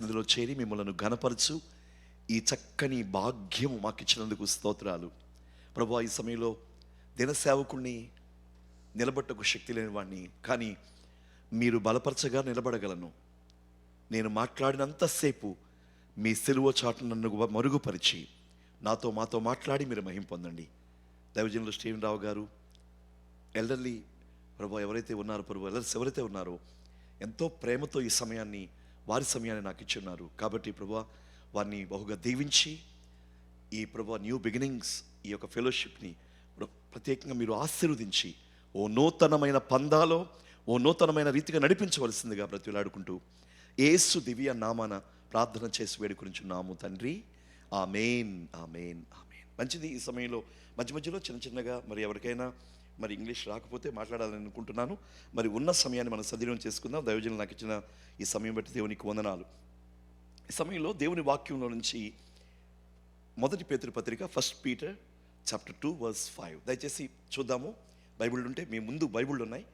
ఇందులో చేరి మిమ్మల్ని ఘనపరచు ఈ చక్కని భాగ్యం మాకు ఇచ్చినందుకు స్తోత్రాలు ప్రభువా. ఈ సమయంలో దినసేవకుణ్ణి నిలబట్టకు శక్తి లేని వాడిని, కానీ మీరు బలపరచగా నిలబడగలను. నేను మాట్లాడినంతసేపు మీ సిలువ చాటు నన్ను మరుగుపరిచి మాతో మాట్లాడి మీరు మహిమ పొందండి. దైవజనులు స్టీవెన్ రావు గారు, ఎల్డర్లీ ప్రభు ఎవరైతే ఉన్నారో, ప్రభు ఎల్డర్స్ ఎవరైతే ఉన్నారో ఎంతో ప్రేమతో ఈ సమయాన్ని, వారి సమయాన్ని నాకు ఇచ్చి ఉన్నారు. కాబట్టి ప్రభు వారిని బహుగా దీవించి ఈ ప్రభు న్యూ బిగినింగ్స్ ఈ యొక్క ఫెలోషిప్ని ప్రత్యేకంగా మీరు ఆశీర్వదించి ఓ నూతనమైన పందాలో ఓ నూతనమైన రీతిగా నడిపించవలసిందిగా బ్రతిలాడుకుంటూ యేసు దివ్య నామాన ప్రార్థన చేసి వేడుకొనిచున్నాము తండ్రి. ఆమేన్, ఆమేన్, ఆమేన్. మంచిది. ఈ సమయంలో మధ్యలో చిన్నగా మరి ఎవరికైనా మరి ఇంగ్లీష్ రాకపోతే మాట్లాడాలని అనుకుంటున్నాను. మరి ఉన్న సమయాన్ని మనం సద్వినియోగం చేసుకుందాం. దైవజనులు నాకు ఇచ్చిన ఈ సమయం బట్టి దేవునికి వందనాలు. ఈ సమయంలో దేవుని వాక్యంలో నుంచి 1 పేతురు పత్రిక 1 Peter chapter 2 verse 5 దయచేసి చూద్దాము. బైబిల్ ఉంటే మీ ముందు బైబిళ్ళు ఉన్నాయి,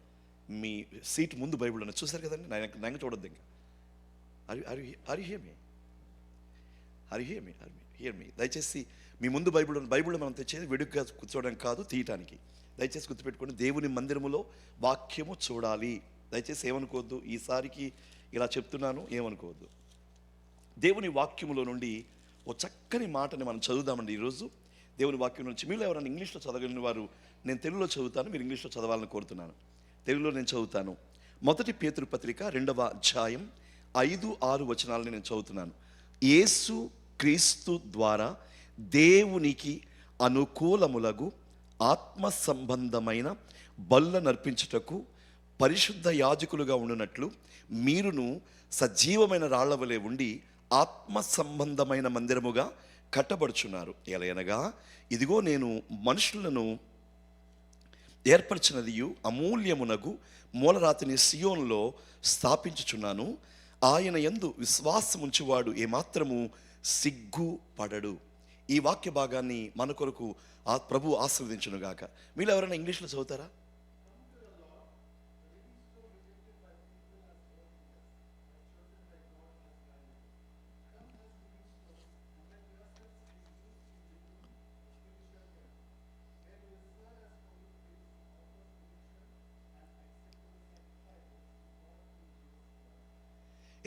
మీ సీట్ ముందు బైబిల్ ఉన్నాయి. చూసారు కదండి, నాకు చూడొద్దు ఇంకా. హియర్ మీ దయచేసి మీ ముందు బైబిల్ మనం తెచ్చేది వెడుగ్గా కూర్చోవడానికి కాదు, తీయటానికి. దయచేసి గుర్తుపెట్టుకోండి, దేవుని మందిరములో వాక్యము చూడాలి. దయచేసి ఏమనుకోవద్దు, ఈసారికి ఇలా చెప్తున్నాను ఏమనుకోవద్దు. దేవుని వాక్యములో నుండి ఓ చక్కని మాటని మనం చదువుదామండి ఈరోజు. దేవుని వాక్యం నుంచి మీలో ఎవరైనా ఇంగ్లీష్లో చదవగలిగిన వారు, నేను తెలుగులో చదువుతాను, మీరు ఇంగ్లీష్లో చదవాలని కోరుతున్నాను. తెలుగులో నేను చదువుతాను. 1 పేతురు పత్రిక 2వ అధ్యాయం 5-6 వచనాలని నేను చదువుతున్నాను. యేసు క్రీస్తు ద్వారా దేవునికి అనుకూలములగు ఆత్మ సంబంధమైన బల్ల నర్పించుటకు పరిశుద్ధ యాజకులుగా ఉండునట్లు మీరును సజీవమైన రాళ్ల వలె ఉండి ఆత్మ సంబంధమైన మందిరముగా కట్టబడుచున్నారు. ఎలయనగా ఇదిగో నేను మనుషులను ఏర్పరచినదియు అమూల్యమునగు మూలరాతిని సియోనులో స్థాపించుచున్నాను. ఆయన యందు విశ్వాసముంచువాడు ఏమాత్రము సిగ్గుపడడు. ఈ వాక్య భాగాన్ని మన కొరకు ప్రభు ఆశీర్వదించునుగాక. మీరు ఎవరైనా ఇంగ్లీష్లో చదువుతారా?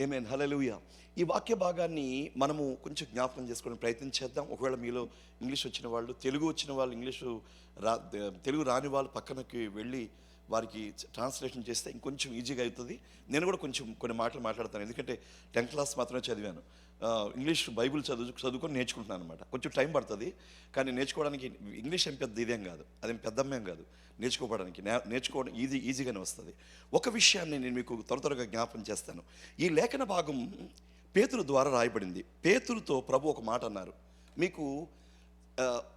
ఆమేన్, హల్లెలూయా. ఈ వాక్య భాగాన్ని మనము కొంచెం జ్ఞాపకం చేసుకోవడం ప్రయత్నం చేద్దాం. ఒకవేళ మీలో ఇంగ్లీష్ వచ్చిన వాళ్ళు, తెలుగు వచ్చిన వాళ్ళు, తెలుగు రాని వాళ్ళు పక్కనకి వెళ్ళి వారికి ట్రాన్స్లేషన్ చేస్తే ఇంకొంచెం ఈజీగా అవుతుంది. నేను కూడా కొన్ని మాటలు మాట్లాడతాను, ఎందుకంటే 10th క్లాస్ మాత్రమే చదివాను. ఇంగ్లీష్ బైబిల్ చదువుకొని నేర్చుకుంటున్నాను అనమాట. కొంచెం టైం పడుతుంది, కానీ నేర్చుకోవడానికి ఇంగ్లీష్ ఏం పెద్ద ఇదేం కాదు, అదేం పెద్దమ్మేం కాదు. నేర్చుకోవడం ఈజీగానే వస్తుంది. ఒక విషయాన్ని నేను మీకు త్వరగా జ్ఞాపకం చేస్తాను. ఈ లేఖన భాగం పేతురు ద్వారా రాయబడింది. పేతురుతో ప్రభు ఒక మాట అన్నారు, మీకు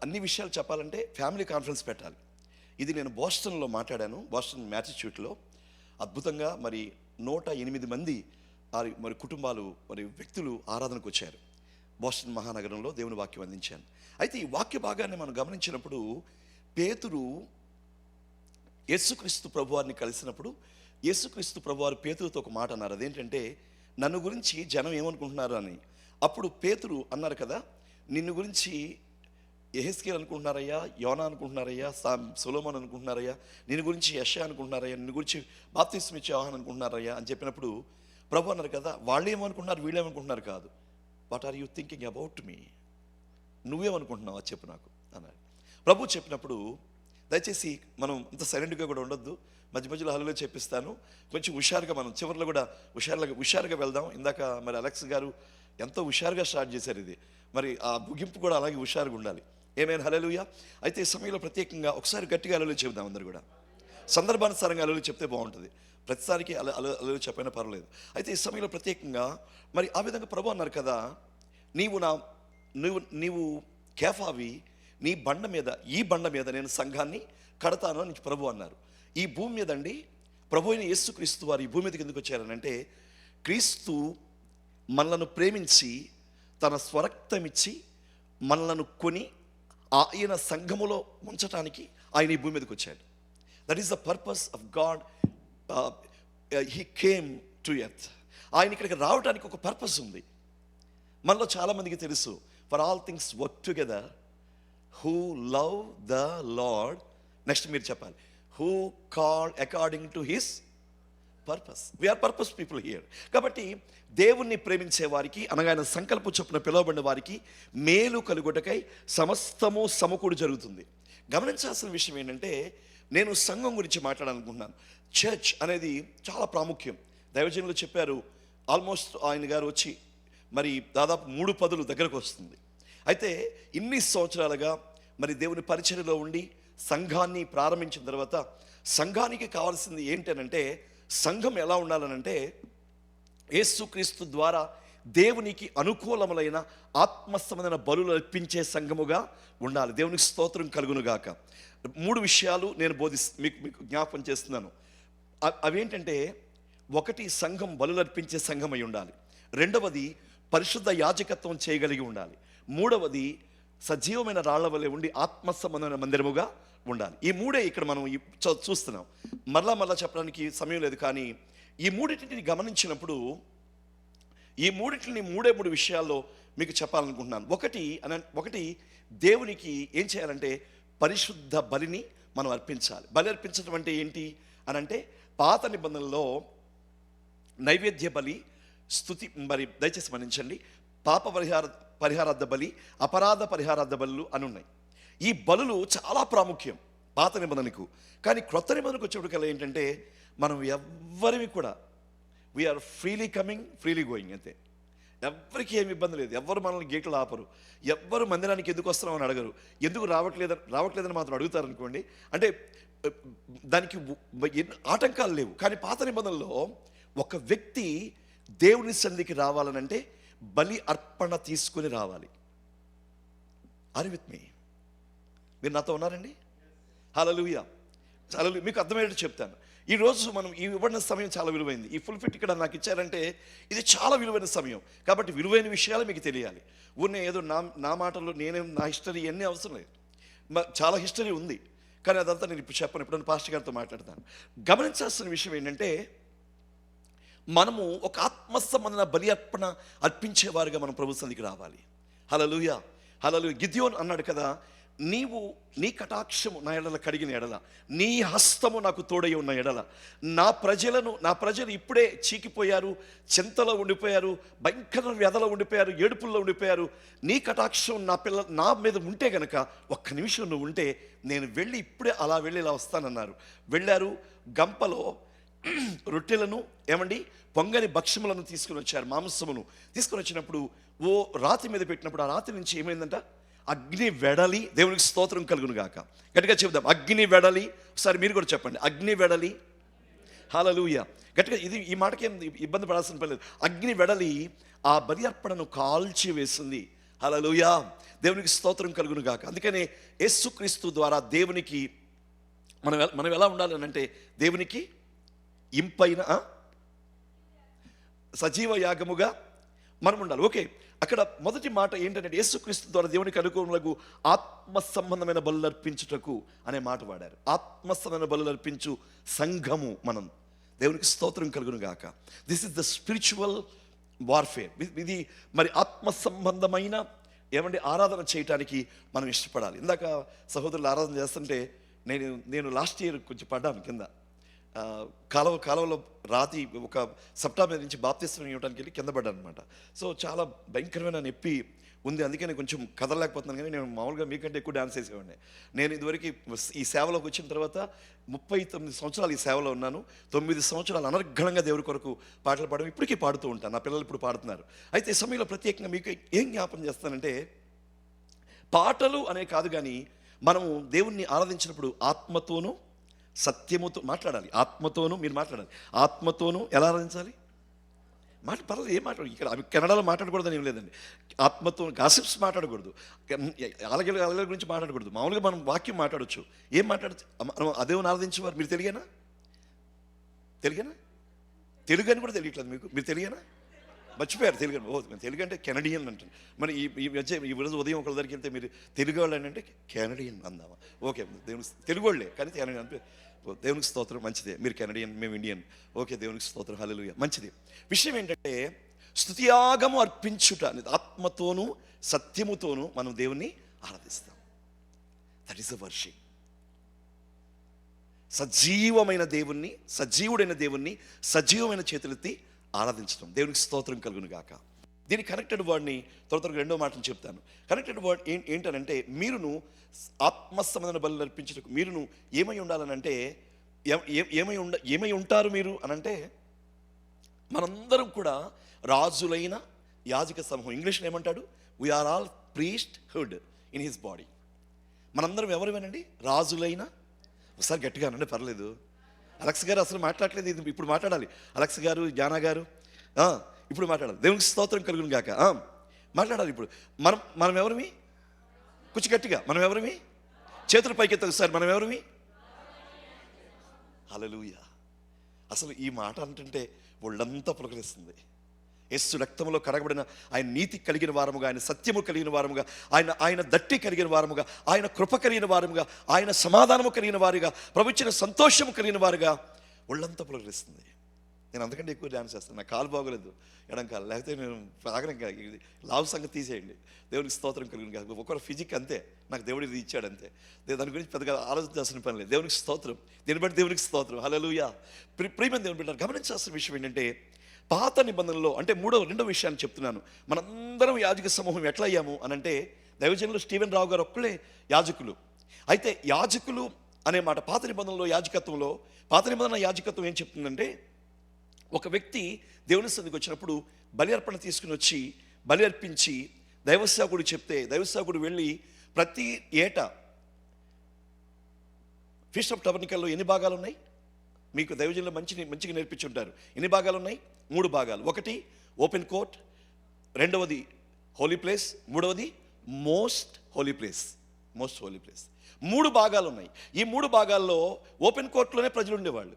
అన్ని విషయాలు చెప్పాలంటే ఫ్యామిలీ కాన్ఫరెన్స్ పెట్టాలి. ఇది నేను బోస్టన్లో మాట్లాడాను, బోస్టన్ మ్యాసచ్యూట్స్లో. అద్భుతంగా మరి 108 మంది మరి కుటుంబాలు, మరి వ్యక్తులు ఆరాధనకు వచ్చారు. బోస్టన్ మహానగరంలో దేవుని వాక్యం అందించాను. అయితే ఈ వాక్య భాగాన్ని మనం గమనించినప్పుడు పేతురు యేసుక్రీస్తు ప్రభువారిని కలిసినప్పుడు యేసుక్రీస్తు ప్రభువారు పేతురుతో ఒక మాట అన్నారు. అదేంటంటే, నన్ను గురించి జనం ఏమనుకుంటున్నారు అని. అప్పుడు పేతురు అన్నారు కదా, నిన్ను గురించి యెహెజ్కేలు అనుకుంటున్నారయ్యా, యోనా అనుకుంటున్నారయ్యా, సొలొమోను అనుకుంటున్నారయ్యా, నిన్ను గురించి యెషయా అనుకుంటున్నారయ్యా, నిన్ను గురించి బాప్తిస్మ ఇచ్చే యోహాను అనుకుంటున్నారయ్యా అని చెప్పినప్పుడు ప్రభు అన్నారు కదా, వాళ్ళు ఏమనుకుంటున్నారు వీళ్ళేమనుకుంటున్నారు కాదు, what are you thinking about me, నువ్వేమనుకుంటున్నావు అది చెప్పు నాకు అన్నారు. ప్రభు చెప్పినప్పుడు దయచేసి మనం అంత సైలెంట్గా కూడా ఉండొద్దు, మధ్యలో హల్లులో చెప్పిస్తాను. కొంచెం హుషారుగా, మనం చివరిలో కూడా హుషారుగా వెళ్దాం. ఇందాక మరి అలెక్స్ గారు ఎంతో హుషారుగా స్టార్ట్ చేశారు. ఇది మరి ఆ ముగింపు కూడా అలాగే హుషారుగా ఉండాలి. ఏమైనా హల్లెలూయా. అయితే ఈ సమయంలో ప్రత్యేకంగా ఒకసారి గట్టిగా హల్లెలూయా చెబుదాం. అందరు కూడా సందర్భానుసారంగా హల్లెలూయా చెప్తే బాగుంటుంది. ప్రతిసారికి హల్లెలూయా చెప్పైనా పర్వాలేదు. అయితే ఈ సమయంలో ప్రత్యేకంగా మరి ఆ విధంగా ప్రభు అన్నారు కదా, నీవు కేఫావి, ఈ బండ మీద నేను సంఘాన్ని కడతాను అని ప్రభు అన్నారు. ఈ భూమి మీద అండి ప్రభు అయిన యేసుక్రీస్తు వారు ఈ భూమి మీదకి ఎందుకు వచ్చారనంటే, క్రీస్తు మనలను ప్రేమించి తన స్వరక్తమిచ్చి మనలను కొని ఆయన సంఘములో ఉంచటానికి ఆయన ఈ భూమి మీదకి వచ్చాడు. That is the purpose of God. He came to earth. ఆయన ఇక్కడికి రావడానికి ఒక పర్పస్ ఉంది. మనలో చాలామందికి తెలుసు, for all things work together who love the Lord. Next మీరు చెప్పాలి, who called according to his purpose. We are purpose people here. కాబట్టి దేవుణ్ణి ప్రేమించే వారికి, అనగా ఆయన సంకల్ప చొప్పున పిలువబడిన వారికి మేలు కలుగుటకై సమస్తము సమకూడి జరుగుతుంది. గమనించాల్సిన విషయం ఏంటంటే, నేను సంఘం గురించి మాట్లాడాలనుకుంటున్నాను. చర్చ్ అనేది చాలా ప్రాముఖ్యం. దైవజనులు చెప్పారు, ఆల్మోస్ట్ ఆయన గారు వచ్చి మరి దాదాపు 3 పదులు దగ్గరకు వస్తుంది. అయితే ఇన్ని సంవత్సరాలుగా మరి దేవుని పరిచర్యలో ఉండి సంఘాన్ని ప్రారంభించిన తర్వాత సంఘానికి కావాల్సింది ఏంటనంటే, సంఘం ఎలా ఉండాలనంటే యేసుక్రీస్తు ద్వారా దేవునికి అనుకూలములైన ఆత్మ సంబంధమైన బలులు అర్పించే సంఘముగా ఉండాలి. దేవునికి స్తోత్రం కలుగునుగాక. 3 విషయాలు నేను మీకు జ్ఞాపకం చేస్తున్నాను. అవేంటంటే, 1 సంఘం బలులు అర్పించే సంఘమై ఉండాలి. 2వది పరిశుద్ధ యాజకత్వం చేయగలిగి ఉండాలి. 3వది సజీవమైన రాళ్ల వలె ఉండి ఆత్మ సంబంధమైన మందిరముగా ఉండాలి. ఈ 3 ఇక్కడ మనం చూస్తున్నాం. మరలా చెప్పడానికి సమయం లేదు, కానీ ఈ 3 గమనించినప్పుడు ఈ 3 విషయాల్లో మీకు చెప్పాలనుకుంటున్నాను. ఒకటి దేవునికి ఏం చేయాలంటే పరిశుద్ధ బలిని మనం అర్పించాలి. బలి అర్పించడం అంటే ఏంటి అని అంటే, పాత నిబంధనలో నైవేద్య బలి, స్తుతి, మరి దయచేసి మన్నించండి, పాప పరిహారార్థ బలి, అపరాధ పరిహారార్థ బలులు అని ఉన్నాయి. ఈ బలులు చాలా ప్రాముఖ్యం పాత నిబంధనకు. కానీ క్రొత్త నిబంధనకు వచ్చేప్పటికల్లా ఏంటంటే, మనం ఎవ్వరివి కూడా we are freely coming, freely going. అంతే. ఎవరికి ఏమి ఇబ్బంది లేదు. ఎవ్వరు మనల్ని గేట్లు ఆపరు. ఎవ్వరు మందిరానికి ఎందుకు వస్తున్నామని అడగరు. ఎందుకు రావట్లేదని మాత్రం అడుగుతారు అనుకోండి. అంటే దానికి ఆటంకాలు లేవు. కానీ పాత నిబంధనలో ఒక వ్యక్తి దేవుని సన్నిధికి రావాలనంటే బలి అర్పణ తీసుకుని రావాలి. Are with me? మీరు నాతో ఉన్నారండి? హల్లెలూయా. మీకు అర్థమయ్యేట్టు చెప్తాను. ఈరోజు మనం ఈ ఇవ్వబడిన సమయం చాలా విలువైంది. ఈ ఫుల్ ఫిట్ ఇక్కడ నాకు ఇచ్చారంటే ఇది చాలా విలువైన సమయం. కాబట్టి విలువైన విషయాలు మీకు తెలియాలి. ఏదో నా మాటల్లో నా హిస్టరీ ఎన్ని అవసరం లేదు. చాలా హిస్టరీ ఉంది, కానీ అదంతా నేను ఇప్పుడు చెప్పను. ఇప్పుడు పాస్టర్ గారితో మాట్లాడతాను. గమనించాల్సిన విషయం ఏంటంటే, మనము ఒక ఆత్మ సంబంధమైన బలి అర్పణ అర్పించేవారుగా మనం ప్రభు సన్నిధికి రావాలి. హల్లెలూయా, హల్లెలూయా. గిద్యోను అన్నాడు కదా, నీవు నీ కటాక్షము నా ఎడల కడిగిన ఎడల, నీ హస్తము నాకు తోడై ఉన్న ఎడల, నా ప్రజలు ఇప్పుడే చీకిపోయారు, చింతలో ఉండిపోయారు, భయంకర వ్యధలో ఉండిపోయారు, ఏడుపుల్లో ఉండిపోయారు. నీ కటాక్షం నా మీద ఉంటే గనక, ఒక్క నిమిషం నువ్వు ఉంటే నేను ఇప్పుడే అలా వెళ్ళి ఇలా వస్తానన్నారు. వెళ్ళారు. గంపలో రొట్టెలను, పొంగని భక్ష్యములను తీసుకుని వచ్చారు, మాంసమును తీసుకుని వచ్చినప్పుడు రాతి మీద పెట్టినప్పుడు ఆ రాతి నుంచి ఏమైందంట? అగ్ని వెడలి. దేవునికి స్తోత్రం కలుగును గాక. గట్టిగా చెప్దాం, అగ్ని వెడలి. ఒకసారి మీరు కూడా చెప్పండి, అగ్ని వెడలి. హల్లెలూయా. గట్టిగా. ఈ మాటకి ఏం ఇబ్బంది పడాల్సిన పని లేదు. అగ్ని వెడలి ఆ బలి అర్పణను కాల్చి వేసింది. హల్లెలూయా. దేవునికి స్తోత్రం కలుగును గాక. అందుకనే యేసుక్రీస్తు ద్వారా దేవునికి మనం ఎలా ఉండాలి అంటే, దేవునికి ఇంపైన సజీవ యాగముగా మనం ఉండాలి. ఓకే, అక్కడ మొదటి మాట ఏంటంటే, యేసుక్రీస్తు ద్వారా దేవునికి అనుకూలములకు ఆత్మ సంబంధమైన బలులు అర్పించుటకు అనే మాట వాడారు. ఆత్మ సంబంధమైన బలులు అర్పించు సంఘము మనం. దేవునికి స్తోత్రం కలుగును గాక. This is the spiritual warfare. ఇది మరి ఆత్మ సంబంధమైన ఆరాధన చేయటానికి మనం ఇష్టపడాలి. ఇందాక సహోదరులు ఆరాధన చేస్తుంటే నేను లాస్ట్ ఇయర్ కొంచెం పడ్డాను కింద. కాలువలో రాతి ఒక సెప్టెంబర్ నుంచి బాప్తిస్మం ఇవ్వడానికి వెళ్ళి కింద పడ్డాను అనమాట. సో చాలా భయంకరమైన నొప్పి ఉంది. అందుకే నేను కొంచెం కదలలేకపోతున్నాను. కానీ నేను మామూలుగా మీకంటే ఎక్కువ డాన్స్ చేసేవాడిని. నేను ఇదివరకు ఈ సేవలోకి వచ్చిన తర్వాత 39 సంవత్సరాలు ఈ సేవలో ఉన్నాను. 9 సంవత్సరాలు అనర్ఘణంగా దేవుడి కొరకు పాటలు పాడడం ఇప్పటికీ పాడుతూ ఉంటాను. నా పిల్లలు ఇప్పుడు పాడుతున్నారు. అయితే ఈ సమయంలో ప్రత్యేకంగా మీకు ఏం జ్ఞాపకం చేస్తానంటే, పాటలు అనే కాదు, కానీ మనము దేవుణ్ణి ఆరాధించినప్పుడు ఆత్మతోనూ సత్యముతో మాట్లాడాలి. ఆత్మతోనూ మీరు మాట్లాడాలి. ఆత్మతోనూ ఎలా ఆరాధించాలి? పర్లేదు, ఏం మాట్లాడు. ఇక్కడ అవి కెనడాలో మాట్లాడకూడదని ఏం లేదండి. ఆత్మతో గాసిప్స్ మాట్లాడకూడదు, అలగల గురించి మాట్లాడకూడదు. మామూలుగా మనం వాక్యం మాట్లాడవచ్చు. ఏం మాట్లాడచ్చు? మనం అదేమని ఆరాధించేవారు. మీరు తెలియనా? తెలుగు అని కూడా తెలియట్లేదు మీకు. మీరు తెలియనా? మర్చిపోయారు తెలుగు. మేము తెలుగు అంటే కెనడియన్ అంటారు. మరి ఈ రోజు ఉదయం ఒకరి దగ్గరికి వెళ్తే మీరు తెలుగు వాళ్ళు అంటే కెనడియన్ అందామా? ఓకే, దేవునికి తెలుగు వాళ్ళే, కానీ కెనడియన్ అంటే దేవునికి స్తోత్రం, మంచిదే. మీరు కెనడియన్, మేము ఇండియన్. ఓకే, దేవునికి స్తోత్రం, హల్లెలూయా, మంచిది. విషయం ఏంటంటే, స్తుతియాగము అర్పించుట అనేది ఆత్మతోనూ సత్యముతోనూ మనం దేవుణ్ణి ఆరాధిస్తాం. That is the worship. సజీవమైన దేవుణ్ణి, సజీవుడైన దేవుణ్ణి సజీవమైన చేతులెత్తి ఆరాధించడం. దేవునికి స్తోత్రం కలుగును గాక. దీని కనెక్టెడ్ వర్డ్ని త్వరగా రెండో మాటను చెప్తాను. కనెక్టెడ్ వర్డ్ ఏంటనంటే, మీరును ఆత్మ సంబంధమైన బలులు అర్పించటకు మీరును ఏమై ఉండాలనంటే, ఏమై ఉంటారు మీరు అనంటే, మనందరం కూడా రాజులైన యాజక సమూహం. ఇంగ్లీష్లో ఏమంటాడు? We are all priesthood in his body. మనందరం ఎవరివేనండి? రాజులైన. ఒకసారి గట్టిగా అనండి, పర్లేదు. అలెక్స్ గారు అసలు మాట్లాడలేదు, ఇది ఇప్పుడు మాట్లాడాలి. అలెక్స్ గారు, జానా గారు ఇప్పుడు మాట్లాడాలి. దేవునికి స్తోత్రం కలుగును గాక. మాట్లాడాలి ఇప్పుడు. మనం ఎవరిమి? కొంచెం గట్టిగా, మనం ఎవరిమి? చేతులు పైకెత్తారు సార్. మనం ఎవరిమి? హల్లెలూయా. అసలు ఈ మాట అంటుంటే ఒళ్ళంతా పులకరిస్తుంది. యేసు రక్తంలో కడగబడిన, ఆయన నీతి కలిగిన వారముగా, ఆయన సత్యము కలిగిన వారముగా, ఆయన దట్టి కలిగిన వారముగా, ఆయన కృప కలిగిన వారముగా, ఆయన సమాధానము కలిగిన వారిగా, ప్రభుత్వ సంతోషము కలిగిన వారుగా ఒళ్ళంతా పులకరిస్తుంది. నేను అంతకంటే ఎక్కువ డ్యాన్స్ చేస్తాను. నా కాలు బాగోలేదు, ఎడం కాలు, లేకపోతే నేను ఆగరంగా లావు సంగతి తీసేయండి. దేవునికి స్తోత్రం కలిగిన కాదు. ఒకరు ఫిజిక్ అంతే, నాకు దేవుడు ఇది ఇచ్చాడు అంతే. దాని గురించి పెద్దగా ఆలోచించాల్సిన పని లేదు. దేవునికి స్తోత్రం, దీన్ని బట్టి దేవునికి స్తోత్రం. హల్లెలూయా. ప్రియమైన దేవుని బిడ్డలారా, గమనించాల్సిన విషయం ఏంటంటే, పాత నిబంధనలో అంటే రెండో విషయాన్ని చెప్తున్నాను. మనందరం యాజక సమూహం ఎట్లా అయ్యాము అనంటే, దైవజనులు స్టీవెన్ రావు గారు ఒక్కలే యాజకులు. అయితే యాజకులు అనే మాట పాత నిబంధనలో యాజకత్వంలో, పాత నిబంధన యాజకత్వం ఏం చెప్తుందంటే, ఒక వ్యక్తి దేవుని సన్నిధికి వచ్చినప్పుడు బలి అర్పణ తీసుకుని వచ్చి బలి అర్పించి దైవసేవకుడు చెప్తే, దైవసేవకుడు వెళ్ళి ప్రతి ఏటా ఫీస్ట్ ఆఫ్ టబర్నికల్లో ఎన్ని భాగాలు ఉన్నాయి? మీకు దైవజనులు మంచిగా నేర్పించి ఉంటారు. ఎన్ని భాగాలు ఉన్నాయి? 3 భాగాలు. ఒకటి ఓపెన్ కోర్ట్, రెండవది హోలీ ప్లేస్, మూడవది మోస్ట్ హోలీ ప్లేస్. 3 భాగాలు ఉన్నాయి. ఈ 3 భాగాల్లో ఓపెన్ కోర్టులోనే ప్రజలు ఉండేవాళ్ళు.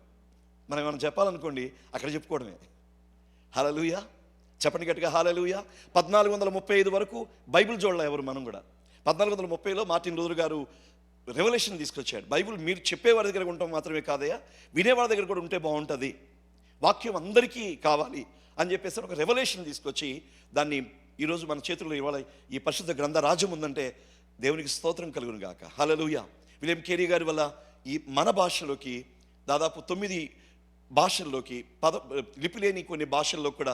మనం ఏమైనా చెప్పాలనుకోండి, అక్కడ చెప్పుకోవడమే. హల్లెలూయా. చెప్పండి గట్టిగా, హల్లెలూయా. 1435 వరకు బైబిల్ చూడలే ఎవరు. మనం కూడా 1430లో మార్టిన్ లూథర్ గారు రెవల్యూషన్ తీసుకొచ్చాడు. బైబిల్ మీరు చెప్పేవారి దగ్గర ఉండటం మాత్రమే కాదయ్యా, వినేవారి దగ్గర కూడా ఉంటే బాగుంటుంది, వాక్యం అందరికీ కావాలి అని చెప్పేసి ఒక రెవల్యూషన్ తీసుకొచ్చి దాన్ని ఈరోజు మన చేతుల్లో ఇవాళ ఈ పరిశుద్ధ గ్రంథ రాజ్యం ఉందంటే దేవునికి స్తోత్రం కలుగును గాక. హల్లెలూయా. విలియం కేరీ గారి వల్ల ఈ మన భాషలోకి దాదాపు 9 భాషల్లోకి లిపి లేని కొన్ని భాషల్లో కూడా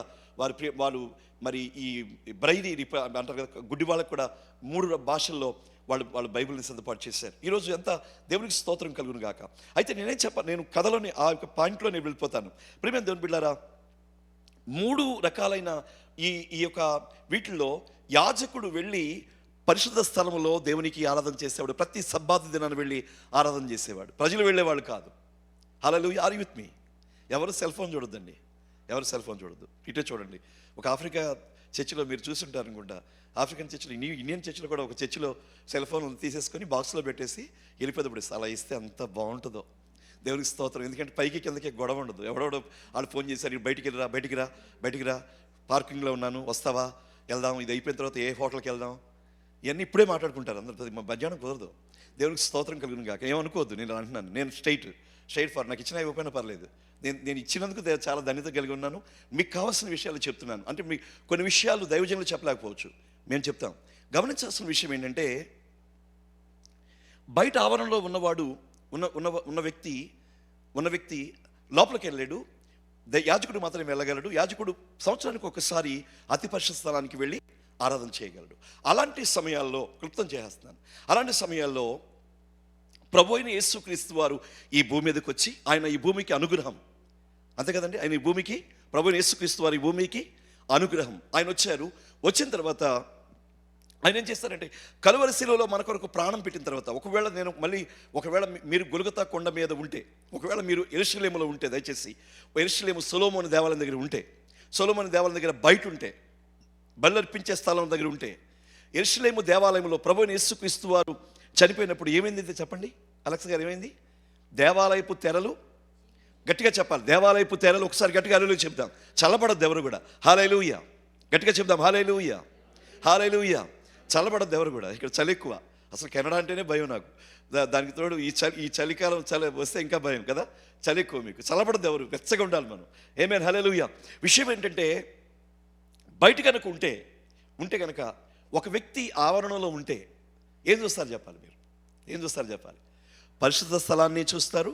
వాళ్ళు మరి ఈ బ్రైరీ అంటారు కదా, గుడ్డి వాళ్ళకు కూడా 3 భాషల్లో వాళ్ళు బైబిల్ని సిద్ధపాటు చేశారు. ఈరోజు ఎంత దేవునికి స్తోత్రం కలుగును గాక. అయితే నేనేం చెప్పాను, నేను కథలోని ఆ యొక్క పాయింట్లో నేను వెళ్ళిపోతాను. ప్రియమైన దేవుని బిడ్డలారా, 3 రకాలైన ఈ యొక్క వీటిల్లో యాజకుడు వెళ్ళి పరిశుద్ధ స్థలంలో దేవునికి ఆరాధన చేసేవాడు. ప్రతి సబ్బాతు దినాన్ని వెళ్ళి ఆరాధన చేసేవాడు. ప్రజలు వెళ్ళేవాళ్ళు కాదు. హల్లెలూయా. Are you with me? ఎవరు సెల్ ఫోన్ చూడొద్దండి, ఎవరు సెల్ ఫోన్ చూడొద్దు. ఇటే చూడండి. ఒక ఆఫ్రికా చర్చిలో మీరు చూసుంటారు అనుకుంటా. ఆఫ్రికన్ చర్చిలో, ఇండియన్ చర్చిలో కూడా ఒక చర్చిలో సెల్ ఫోన్ తీసేసుకొని బాక్స్లో పెట్టేసి వెళ్ళిపోతే అలా ఇస్తే అంత బాగుంటుందో. దేవునికి స్తోత్రం. ఎందుకంటే పైకి కిందకి గొడవ ఉండదు. ఎవడెవడో వాళ్ళు ఫోన్ చేశారు, బయటికి రా, పార్కింగ్లో ఉన్నాను, వస్తావా, వెళ్దాం, ఇది అయిపోయిన తర్వాత ఏ హోటల్కి వెళ్దాం, ఇవన్నీ ఇప్పుడే మాట్లాడుకుంటారు అందరూ. మధ్యాహ్నం కుదరదు. దేవునికి స్తోత్రం కలుగును గాక. ఏమనుకోవద్దు, నేను అంటున్నాను, నేను స్ట్రైట్ ఫార్, నాకు ఇచ్చినా ఇవ్వకపోయినా పర్లేదు. నేను ఇచ్చినందుకు చాలా ధన్యత కలిగి ఉన్నాను. మీకు కావాల్సిన విషయాలు చెప్తున్నాను. అంటే మీకు కొన్ని విషయాలు దైవజనులు చెప్పలేకపోవచ్చు, మేము చెప్తాం. గమనించాల్సిన విషయం ఏంటంటే, బయట ఆవరణలో ఉన్నవాడు ఉన్న వ్యక్తి లోపలికి వెళ్ళాడు. యాజకుడు మాత్రమే వెళ్ళగలడు. యాజకుడు సంవత్సరానికి ఒకసారి అతి పరిశుద్ధ స్థలానికి వెళ్ళి ఆరాధన చేయగలడు. అలాంటి సమయాల్లో క్లుప్తం చేస్తున్నాను. అలాంటి సమయాల్లో ప్రభు అయిన యేసుక్రీస్తు వారు ఈ భూమి మీదకి వచ్చి, ఆయన ఈ భూమికి అనుగ్రహం, అంతే కదండి, ఆయన ఈ భూమికి, ప్రభు అయిన యేసుక్రీస్తు వారు ఈ భూమికి అనుగ్రహం. ఆయన వచ్చారు. వచ్చిన తర్వాత ఆయన ఏం చేస్తారంటే, కలువరి శిలువలో మన కొరకు ప్రాణం పెట్టిన తర్వాత, ఒకవేళ మీరు గొలుగతా కొండ మీద ఉంటే, ఒకవేళ మీరు యెరూషలేములో ఉంటే, దయచేసి యెరూషలేము సొలొమోను దేవాలయం దగ్గర ఉంటే, సొలొమోను దేవాలయం దగ్గర బయట ఉంటే, బల్లర్పించే స్థలం దగ్గర ఉంటే, యెరూషలేము దేవాలయంలో ప్రభు అయిన యేసుక్రీస్తు వారు చనిపోయినప్పుడు ఏమైంది చెప్పండి అలెక్స్ గారు? ఏమైంది? దేవాలయపు తెరలు, గట్టిగా చెప్పాలి, దేవాలయపు తెరలు, ఒకసారి గట్టిగా హల్లెలూయా చెప్దాం. చల్లబడద్దు ఎవరు కూడా. హల్లెలూయా. గట్టిగా చెప్దాం, హల్లెలూయా, హల్లెలూయా. చల్లబడద్దు ఎవరు కూడా. ఇక్కడ చలి ఎక్కువ. అసలు కెనడా అంటేనే భయం నాకు. దానికి తోడు ఈ చలికాలం వస్తే ఇంకా భయం కదా, చలి ఎక్కువ. మీకు చల్లబడద్దు ఎవరు, వెచ్చగా ఉండాలి మనం. ఏమేన్ హల్లెలూయా. విషయం ఏంటంటే, బయట కనుక ఉంటే కనుక ఒక వ్యక్తి ఆవరణలో ఉంటే ఏం చూస్తారు చెప్పాలి? మీరు ఏం చూస్తారు చెప్పాలి? పరిశుద్ధ స్థలాన్ని చూస్తారు,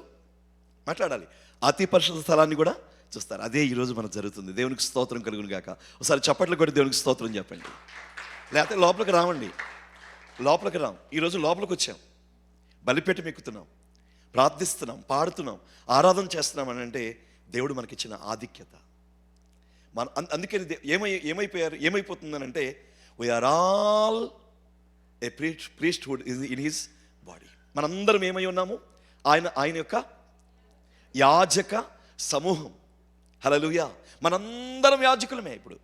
మాట్లాడాలి, అతి పరిశుద్ధ స్థలాన్ని కూడా చూస్తారు. అదే ఈరోజు మనకు జరుగుతుంది. దేవునికి స్తోత్రం కలుగును గాక. ఒకసారి చప్పట్లు కొట్టి దేవునికి స్తోత్రం చెప్పండి. లేకపోతే లోపలికి రావండి, లోపలికి రాం. ఈరోజు లోపలికి వచ్చాం, బలిపీఠం ఎక్కుతున్నాం, ప్రార్థిస్తున్నాం, పాడుతున్నాం, ఆరాధన చేస్తున్నాం అని అంటే దేవుడు మనకిచ్చిన ఆధిక్యత. అందుకని ఏమైపోతుందనంటే we are all a priesthood in his body. మనందరం ఏమై ఉన్నాము? ఆయన యొక్క యాజక సమూహం. హల్లెలూయా. మనందరం యాజకులమే. ఇప్పుడు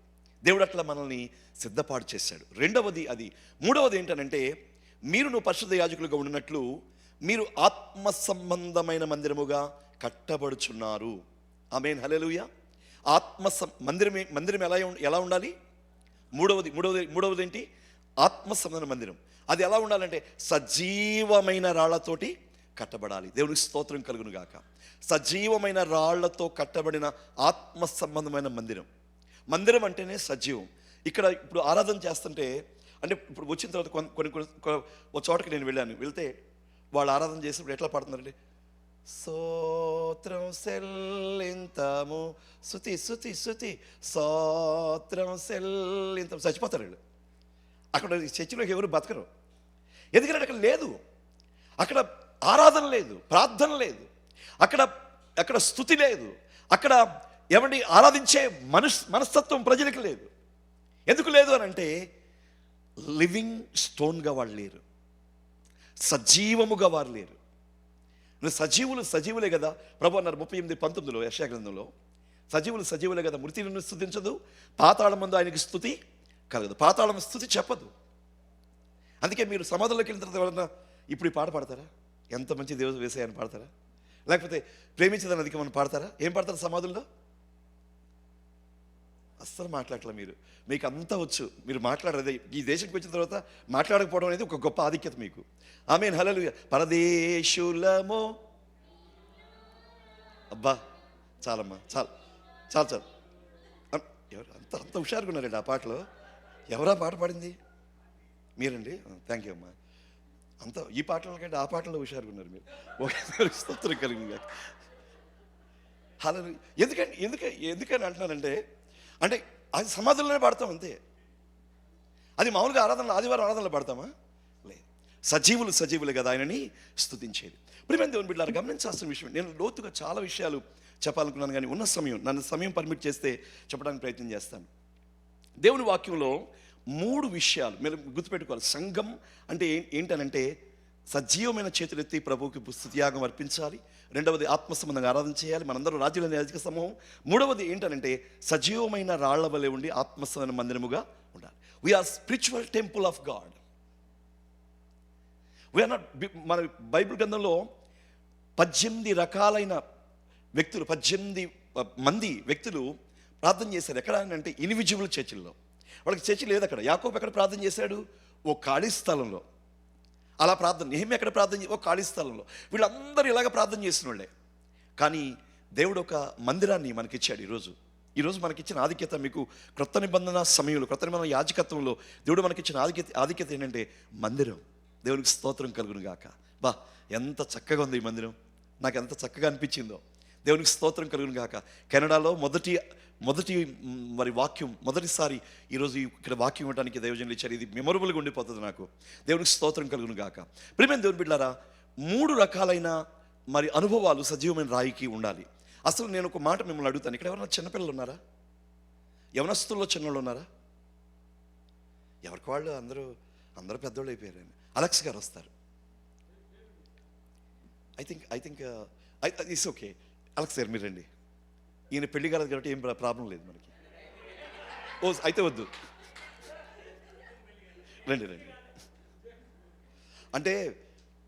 దేవుడు అట్లా మనల్ని సిద్ధపాటు చేశాడు. రెండవది అది. మూడవది ఏంటనంటే నువ్వు పరిశుద్ధ యాజకులుగా ఉన్నట్లు మీరు ఆత్మ సంబంధమైన మందిరముగా కట్టబడుచున్నారు. ఆమేన్, హల్లెలూయా. మందిరం ఎలా ఉండాలి? మూడవది ఏంటి? ఆత్మ సంబంధమైన మందిరం. అది ఎలా ఉండాలంటే సజీవమైన రాళ్లతోటి కట్టబడాలి. దేవునికి స్తోత్రం కలుగును గాక. సజీవమైన రాళ్లతో కట్టబడిన ఆత్మ సంబంధమైన మందిరం అంటేనే సజీవం. ఇప్పుడు ఆరాధన చేస్తుంటే అంటే ఇప్పుడు వచ్చిన తర్వాత కొన్ని ఒక చోటకి నేను వెళ్తే వాళ్ళు ఆరాధన చేసినప్పుడు ఎట్లా పాడుతున్నారంటే స్తోత్రం సెల్లింతము స్తుతి స్తుతి స్తుతి స్తోత్రం సెల్లింతము. చచ్చిపోతారు వీళ్ళు. అక్కడ చర్చిలోకి ఎవరు బతకరు. ఎందుకంటే అక్కడ లేదు, అక్కడ ఆరాధన లేదు, ప్రార్థన లేదు, అక్కడ స్తుతి లేదు, అక్కడ ఏమండి ఆరాధించే మనస్తత్వం ప్రజలకు లేదు. ఎందుకు లేదు అని అంటే లివింగ్ స్టోన్గా వాళ్ళు లేరు, సజీవముగా వారు లేరు. సజీవులే కదా ప్రభు అన్నారు 38:19 యెషయా గ్రంథంలో. సజీవులే కదా, మృతిని స్తుతించదు, పాతాళం ముందు ఆయనకి స్తుతి కలగదు, పాతాళం స్తుతి చెప్పదు. అందుకే మీరు సమాధుల్లోకి వెళ్ళిన తర్వాత ఎవరన్నా ఇప్పుడు ఈ పాట పాడతారా? ఎంత మంచి దేవుడు వేసాయని పాడతారా? లేకపోతే ప్రేమించదని అధికం మనం పాడతారా? ఏం పాడతారు సమాధుల్లో? అస్సలు మాట్లాడలే. మీకు అంతా వచ్చు, మీరు మాట్లాడదే. ఈ దేశానికి వచ్చిన తర్వాత మాట్లాడకపోవడం అనేది ఒక గొప్ప ఆధిక్యత మీకు. ఆమేన్, హల్లెలూయా. పరదేశులమో, అబ్బా చాలమ్మా, చాలు. ఎవరు అంత హుషారుగా ఉన్నారండి ఆ పాటలో? ఎవరా పాట పాడింది? మీరండి? థ్యాంక్ యూ అమ్మా. అంత ఈ పాటల కంటే ఆ పాటలో హుషారుగా ఉన్నారు మీరు. ఓకే, స్తోత్రం కలిగింది. హల్లెలూయా. ఎందుకని అంటున్నానంటే అది సమాధుల్లోనే పాడతాం అంతే. అది మామూలుగా ఆదివారం ఆరాధనలో పాడతామా? లేదు. సజీవులే కదా ఆయనని స్తుతించేది. ప్రియమైన దేవుని బిడ్డలారా, గమనించాల్సిన విషయం, నేను లోతుగా చాలా విషయాలు చెప్పాలనుకున్నాను, కానీ నన్ను సమయం పర్మిట్ చేస్తే చెప్పడానికి ప్రయత్నం చేస్తాను. దేవుని వాక్యంలో 3 విషయాలు మీరు గుర్తుపెట్టుకోవాలి. సంఘం అంటే ఏంటనంటే సజీవమైన చేతులెత్తి ప్రభువుకి స్తుతియాగం అర్పించాలి. రెండవది ఆత్మ సంబంధంగా ఆరాధన చేయాలి, మనందరూ రాజ్యుల యాజక సమూహం. మూడవది ఏంటనంటే సజీవమైన రాళ్ల వలె ఉండి ఆత్మస్థమైన మందిరముగా ఉండాలి. We are spiritual temple of God. We are not. మన బైబిల్ గ్రంథంలో 18 రకాలైన వ్యక్తులు, 18 మంది వ్యక్తులు ప్రార్థన చేశారు. ఎక్కడ అంటే ఇండివిజువల్ చర్చిల్లో. వాళ్ళకి చర్చి లేదు అక్కడ. యాకోబు ఎక్కడ ప్రార్థన చేశాడు? ఓ ఖాళీ స్థలంలో. అలా ప్రార్థన. నెహెమ్యా ఎక్కడ ప్రార్థన? ఓ ఖాళీ స్థలంలో. వీళ్ళందరూ ఇలాగ ప్రార్థన చేసిన వాళ్ళే. కానీ దేవుడు ఒక మందిరాన్ని మనకిచ్చాడు. ఈరోజు మనకిచ్చిన ఆధిక్యత మీకు క్రొత్త నిబంధన సమయంలో, క్రొత్త నిబంధన యాజకత్వంలో దేవుడు మనకిచ్చిన ఆధిక్యత ఏంటంటే మందిరం. దేవునికి స్తోత్రం కలుగును గాక. ఎంత చక్కగా ఉంది ఈ మందిరం, నాకు ఎంత చక్కగా అనిపించిందో. దేవునికి స్తోత్రం కలుగును గాక. కెనడాలో మొదటి మరి వాక్యం మొదటిసారి ఈరోజు ఇక్కడ వాక్యం ఇవ్వడానికి దైవజనులు ఇచ్చారు. ఇది మెమొరబుల్గా ఉండిపోతుంది నాకు. దేవునికి స్తోత్రం కలుగును గాక. ప్రియమైన దేవుని బిడ్డలారా, 3 రకాలైన మరి అనుభవాలు సజీవమైన రాయికి ఉండాలి. అసలు నేను ఒక మాట మిమ్మల్ని అడుగుతాను. ఇక్కడ ఎవరైనా చిన్నపిల్లలు ఉన్నారా? యవనస్తుల్లో చిన్నోళ్ళు ఉన్నారా? ఎవరికి వాళ్ళు అందరూ పెద్దోళ్ళు అయిపోయారు. అలెక్స్ గారు వస్తారు. I think it's okay. Alex గారు మీరు రండి. ఈయన పెళ్లి కాలేదు కాబట్టి ఏం ప్రాబ్లం లేదు మనకి. అయితే వద్దు, రండి. అంటే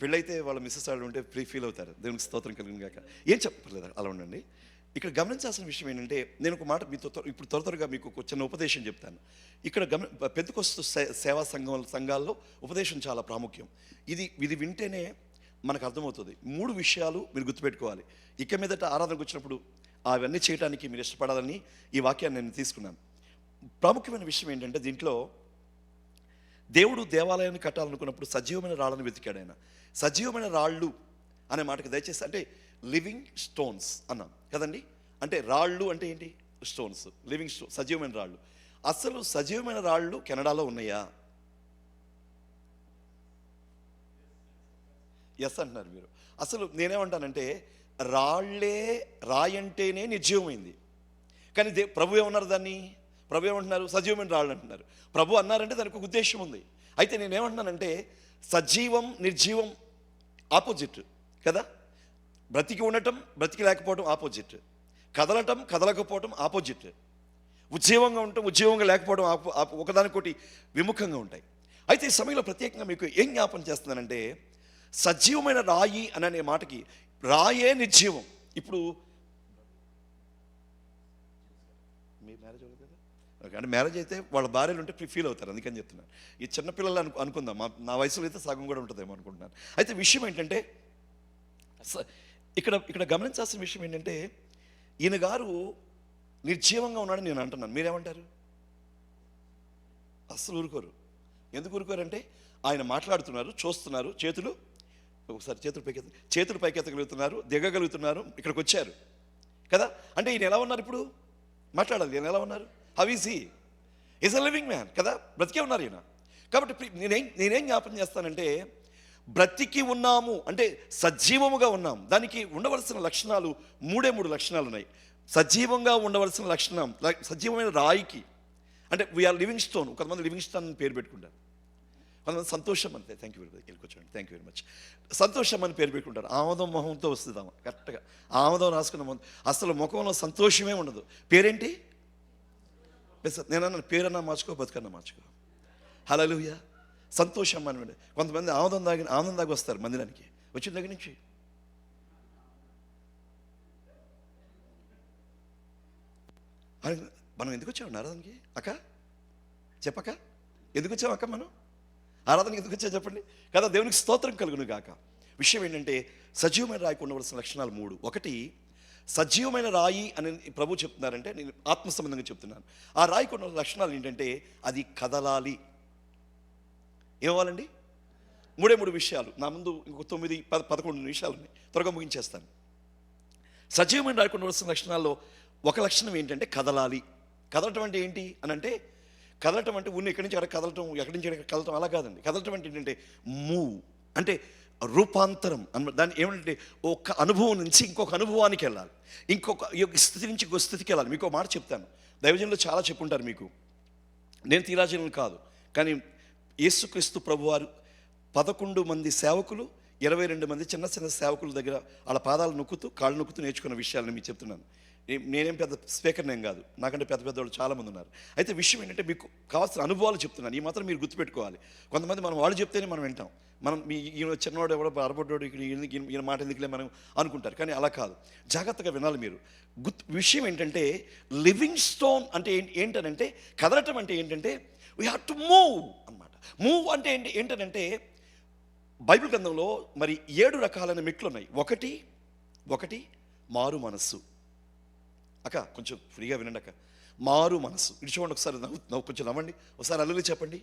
పెళ్ళైతే వాళ్ళ మిస్సెస్ వాళ్ళు ఉంటే ఫీల్ అవుతారు. దేవునికి స్తోత్రం కలిగిన గాక. ఏం చెప్పలేదు, అలా ఉండండి. ఇక్కడ గమనించాల్సిన విషయం ఏంటంటే, నేను ఒక మాట మీతో ఇప్పుడు త్వరగా మీకు ఒక చిన్న ఉపదేశం చెప్తాను. ఇక్కడ పెంతెకోస్తు సేవా సంఘాల్లో ఉపదేశం చాలా ప్రాముఖ్యం. ఇది వింటేనే మనకు అర్థమవుతుంది. 3 విషయాలు మీరు గుర్తుపెట్టుకోవాలి. ఇక మీదట ఆరాధనకు వచ్చినప్పుడు అవన్నీ చేయడానికి మీరు ఇష్టపడాలని ఈ వాక్యాన్ని నేను తీసుకున్నాను. ప్రాముఖ్యమైన విషయం ఏంటంటే దీంట్లో దేవుడు దేవాలయాన్ని కట్టాలనుకున్నప్పుడు సజీవమైన రాళ్ళను వెతికాడు ఆయన. సజీవమైన రాళ్ళు అనే మాటకి దయచేసి అంటే లివింగ్ స్టోన్స్ అన్నాం కదండి. అంటే రాళ్ళు అంటే ఏంటి? స్టోన్స్, లివింగ్ స్టోన్, సజీవమైన రాళ్ళు. అసలు సజీవమైన రాళ్ళు కెనడాలో ఉన్నాయా? ఎస్ అంటున్నారు మీరు. అసలు నేనేమంటానంటే రాయి అంటేనే నిర్జీవమైంది. కానీ ప్రభు ఏమన్నారు దాన్ని? ప్రభు ఏమంటున్నారు? సజీవమైన రాళ్ళు అంటున్నారు. ప్రభు అన్నారంటే దానికి ఒక ఉద్దేశం ఉంది. అయితే నేనేమంటున్నానంటే సజీవం నిర్జీవం ఆపోజిట్ కదా. బ్రతికి ఉండటం బ్రతికి లేకపోవటం ఆపోజిట్, కదలటం కదలకపోవటం ఆపోజిట్, ఉజ్జీవంగా ఉండటం ఉజ్జీవంగా లేకపోవడం ఒకదానికోటి విముఖంగా ఉంటాయి. అయితే ఈ సమయంలో ప్రత్యేకంగా మీకు ఏం జ్ఞాపనం చేస్తున్నానంటే సజీవమైన రాయి అనే మాటకి రాయే నిర్జీవం. ఇప్పుడు మీ మ్యారేజ్ అవ్వదు కదా, అంటే మ్యారేజ్ అయితే వాళ్ళ భార్యలు ఉంటే ఫీల్ అవుతారు, అందుకని చెప్తున్నాను. ఈ చిన్నపిల్లలు అనుకుందాం, నా వయసులో అయితే సగం కూడా ఉంటుందేమో అనుకుంటున్నాను. అయితే విషయం ఏంటంటే ఇక్కడ గమనించాల్సిన విషయం ఏంటంటే ఈయన గారు నిర్జీవంగా ఉన్నాడని నేను అంటున్నాను. మీరేమంటారు? అస్సలు ఊరుకోరు. ఎందుకు ఊరుకోరంటే ఆయన మాట్లాడుతున్నారు, చూస్తున్నారు, ఒకసారి చేతులు పైకెత్తగలుగుతున్నారు, దిగగలుగుతున్నారు, ఇక్కడికి వచ్చారు కదా. అంటే ఈయన ఎలా ఉన్నారు? ఇప్పుడు మాట్లాడాలి. ఈయన ఎలా ఉన్నారు? How is he? Is a living man కదా, బ్రతికే ఉన్నారు ఈయన. కాబట్టి నేనేం జ్ఞాపకం చేస్తానంటే బ్రతికి ఉన్నాము అంటే సజీవముగా ఉన్నాము. దానికి ఉండవలసిన లక్షణాలు మూడు లక్షణాలు ఉన్నాయి. సజీవంగా ఉండవలసిన లక్షణం, సజీవమైన రాయికి అంటే వీఆర్ లివింగ్ స్టోన్. కొంతమంది లివింగ్ స్టోన్ పేరు పెట్టుకుంటారు, కొంతమంది సంతోషం అంటే థ్యాంక్ యూ వెరీ మచ్ సంతోషం అని పేరు పెట్టుకుంటారు. ఆమోదం మొహంతో వస్తుందామా కరెక్ట్గా ఆమోదం రాసుకున్న అసలు ముఖంలో సంతోషమే ఉండదు. పేరేంటి? నేనన్నా పేరన్నా మార్చుకో, బతుకన్నా మార్చుకో. హల్లెలూయా. సంతోషం అని కొంతమంది ఆనందం దాగి వస్తారు మందిరానికి. వచ్చిన దగ్గర నుంచి మనం ఎందుకు వచ్చాము ఆరాధనకి? అక్క చెప్పక్క, ఎందుకు వచ్చాము అక్క? మనం ఆరాధనకి ఎందుకు వచ్చాము చెప్పండి కదా. దేవునికి స్తోత్రం కలుగును గాక. విషయం ఏంటంటే సజీవమైన రాయికి ఉండవలసిన లక్షణాలు 3. ఒకటి, సజీవమైన రాయి అని ప్రభు చెప్తున్నారంటే నేను ఆత్మ సంబంధంగా చెప్తున్నాను. ఆ రాయికి ఉన్న లక్షణాలు ఏంటంటే అది కదలాలి. ఏమవ్వాలండి? 3 విషయాలు. నా ముందు ఇంకొక 9-11 నిమిషాలు ఉన్నాయి, త్వరగా ముగించేస్తాను. సజీవమైన రాయికి ఉండవలసిన లక్షణాల్లో ఒక లక్షణం ఏంటంటే కదలాలి. కదలటం అంటే ఏంటి అని అంటే, కదలటం అంటే ఎక్కడి నుంచి ఎక్కడ కదలటం, ఎక్కడి నుంచి ఎక్కడ కదలటం అలా కాదండి. కదలటం అంటే ఏంటంటే మూవ్, అంటే రూపాంతరం అన్న. దాన్ని ఏమంటే ఒక అనుభవం నుంచి ఇంకొక అనుభవానికి వెళ్ళాలి, ఇంకొక స్థితి నుంచి ఇంకొక స్థితికి వెళ్ళాలి. మీకు ఒక మాట చెప్తాను, దైవజనులు చాలా చెప్పుంటారు మీకు, నేను తీరాజనులు కాదు, కానీ యేసుక్రీస్తు ప్రభువారు 11 మంది సేవకులు 22 మంది చిన్న చిన్న సేవకుల దగ్గర వాళ్ళ పాదాలు నొక్కుతూ కాళ్ళు నొక్కుతూ నేర్చుకున్న విషయాలను మీకు చెప్తున్నాను. నేనేం పెద్ద స్పీకర్ నేను కాదు, నాకంటే పెద్ద వాళ్ళు చాలామంది ఉన్నారు. అయితే విషయం ఏంటంటే మీకు కావాల్సిన అనుభవాలు చెప్తున్నాను, ఈ మాత్రం మీరు గుర్తుపెట్టుకోవాలి. కొంతమంది వాళ్ళు చెప్తేనే మనం వింటాం. ఈయన చిన్నవాడు ఎవడో అరబడ్డాడు, ఈయన మాట ఎందుకులే మనం అనుకుంటారు, కానీ అలా కాదు. జాగ్రత్తగా వినాలి మీరు. విషయం ఏంటంటే లివింగ్ స్టోన్ అంటే ఏంటనంటే కదలటం అంటే ఏంటంటే వీ హ్యావ్ టు మూవ్ అన్నమాట. మూవ్ అంటే ఏంటనంటే బైబిల్ గ్రంథంలో మరి 7 రకాలైన మెట్లు ఉన్నాయి. ఒకటి మారు మనస్సు. అక్క కొంచెం ఫ్రీగా వినండి అక్క. మారు మనస్సు. ఇది చూడండి ఒకసారి, కొంచెం నవ్వండి, ఒకసారి అల్లులు చెప్పండి.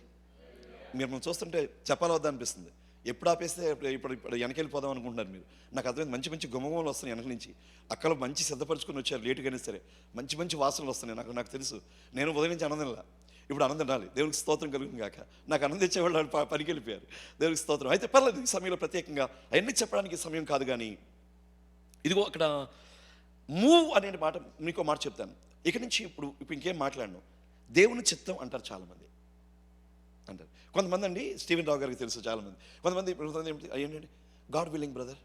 మీరు మనం చూస్తుంటే చెప్పాలా వద్దా అనిపిస్తుంది. ఎప్పుడు ఆపేస్తే ఇప్పుడు వెనకెళ్ళిపోదాం అనుకుంటున్నారు మీరు. నాకు అర్థమైంది, మంచి గుమ్మలు వస్తున్నాయి వెనక నుంచి. అక్కలు మంచి సిద్ధపరచుకొని వచ్చారు, లేటుగానే సరే మంచి వాసనలు వస్తున్నాయి. నాకు తెలుసు, నేను ఉదయం నుంచి ఆనందంలా, ఇప్పుడు ఆనందం రాలి. దేవునికి స్తోత్రం కలుగుతుంది కాక. నాకు ఆనందం ఇచ్చేవాళ్ళు పనికి వెళ్ళిపోయారు. దేవునికి స్తోత్రం. అయితే పర్లేదు, ఈ సమయంలో ప్రత్యేకంగా అవన్నీ చెప్పడానికి సమయం కాదు, కానీ ఇదిగో అక్కడ మూవ్ అనే మాట మీకు మాట చెప్తాను. ఇక నుంచి ఇప్పుడు ఇంకేం మాట్లాడను. దేవుని చిత్తం అంటారు చాలామంది అంటారు. కొంతమంది అండి, స్టీవెన్ రావు గారికి తెలుసు చాలామంది. కొంతమంది ఏంటంటే God willing brother,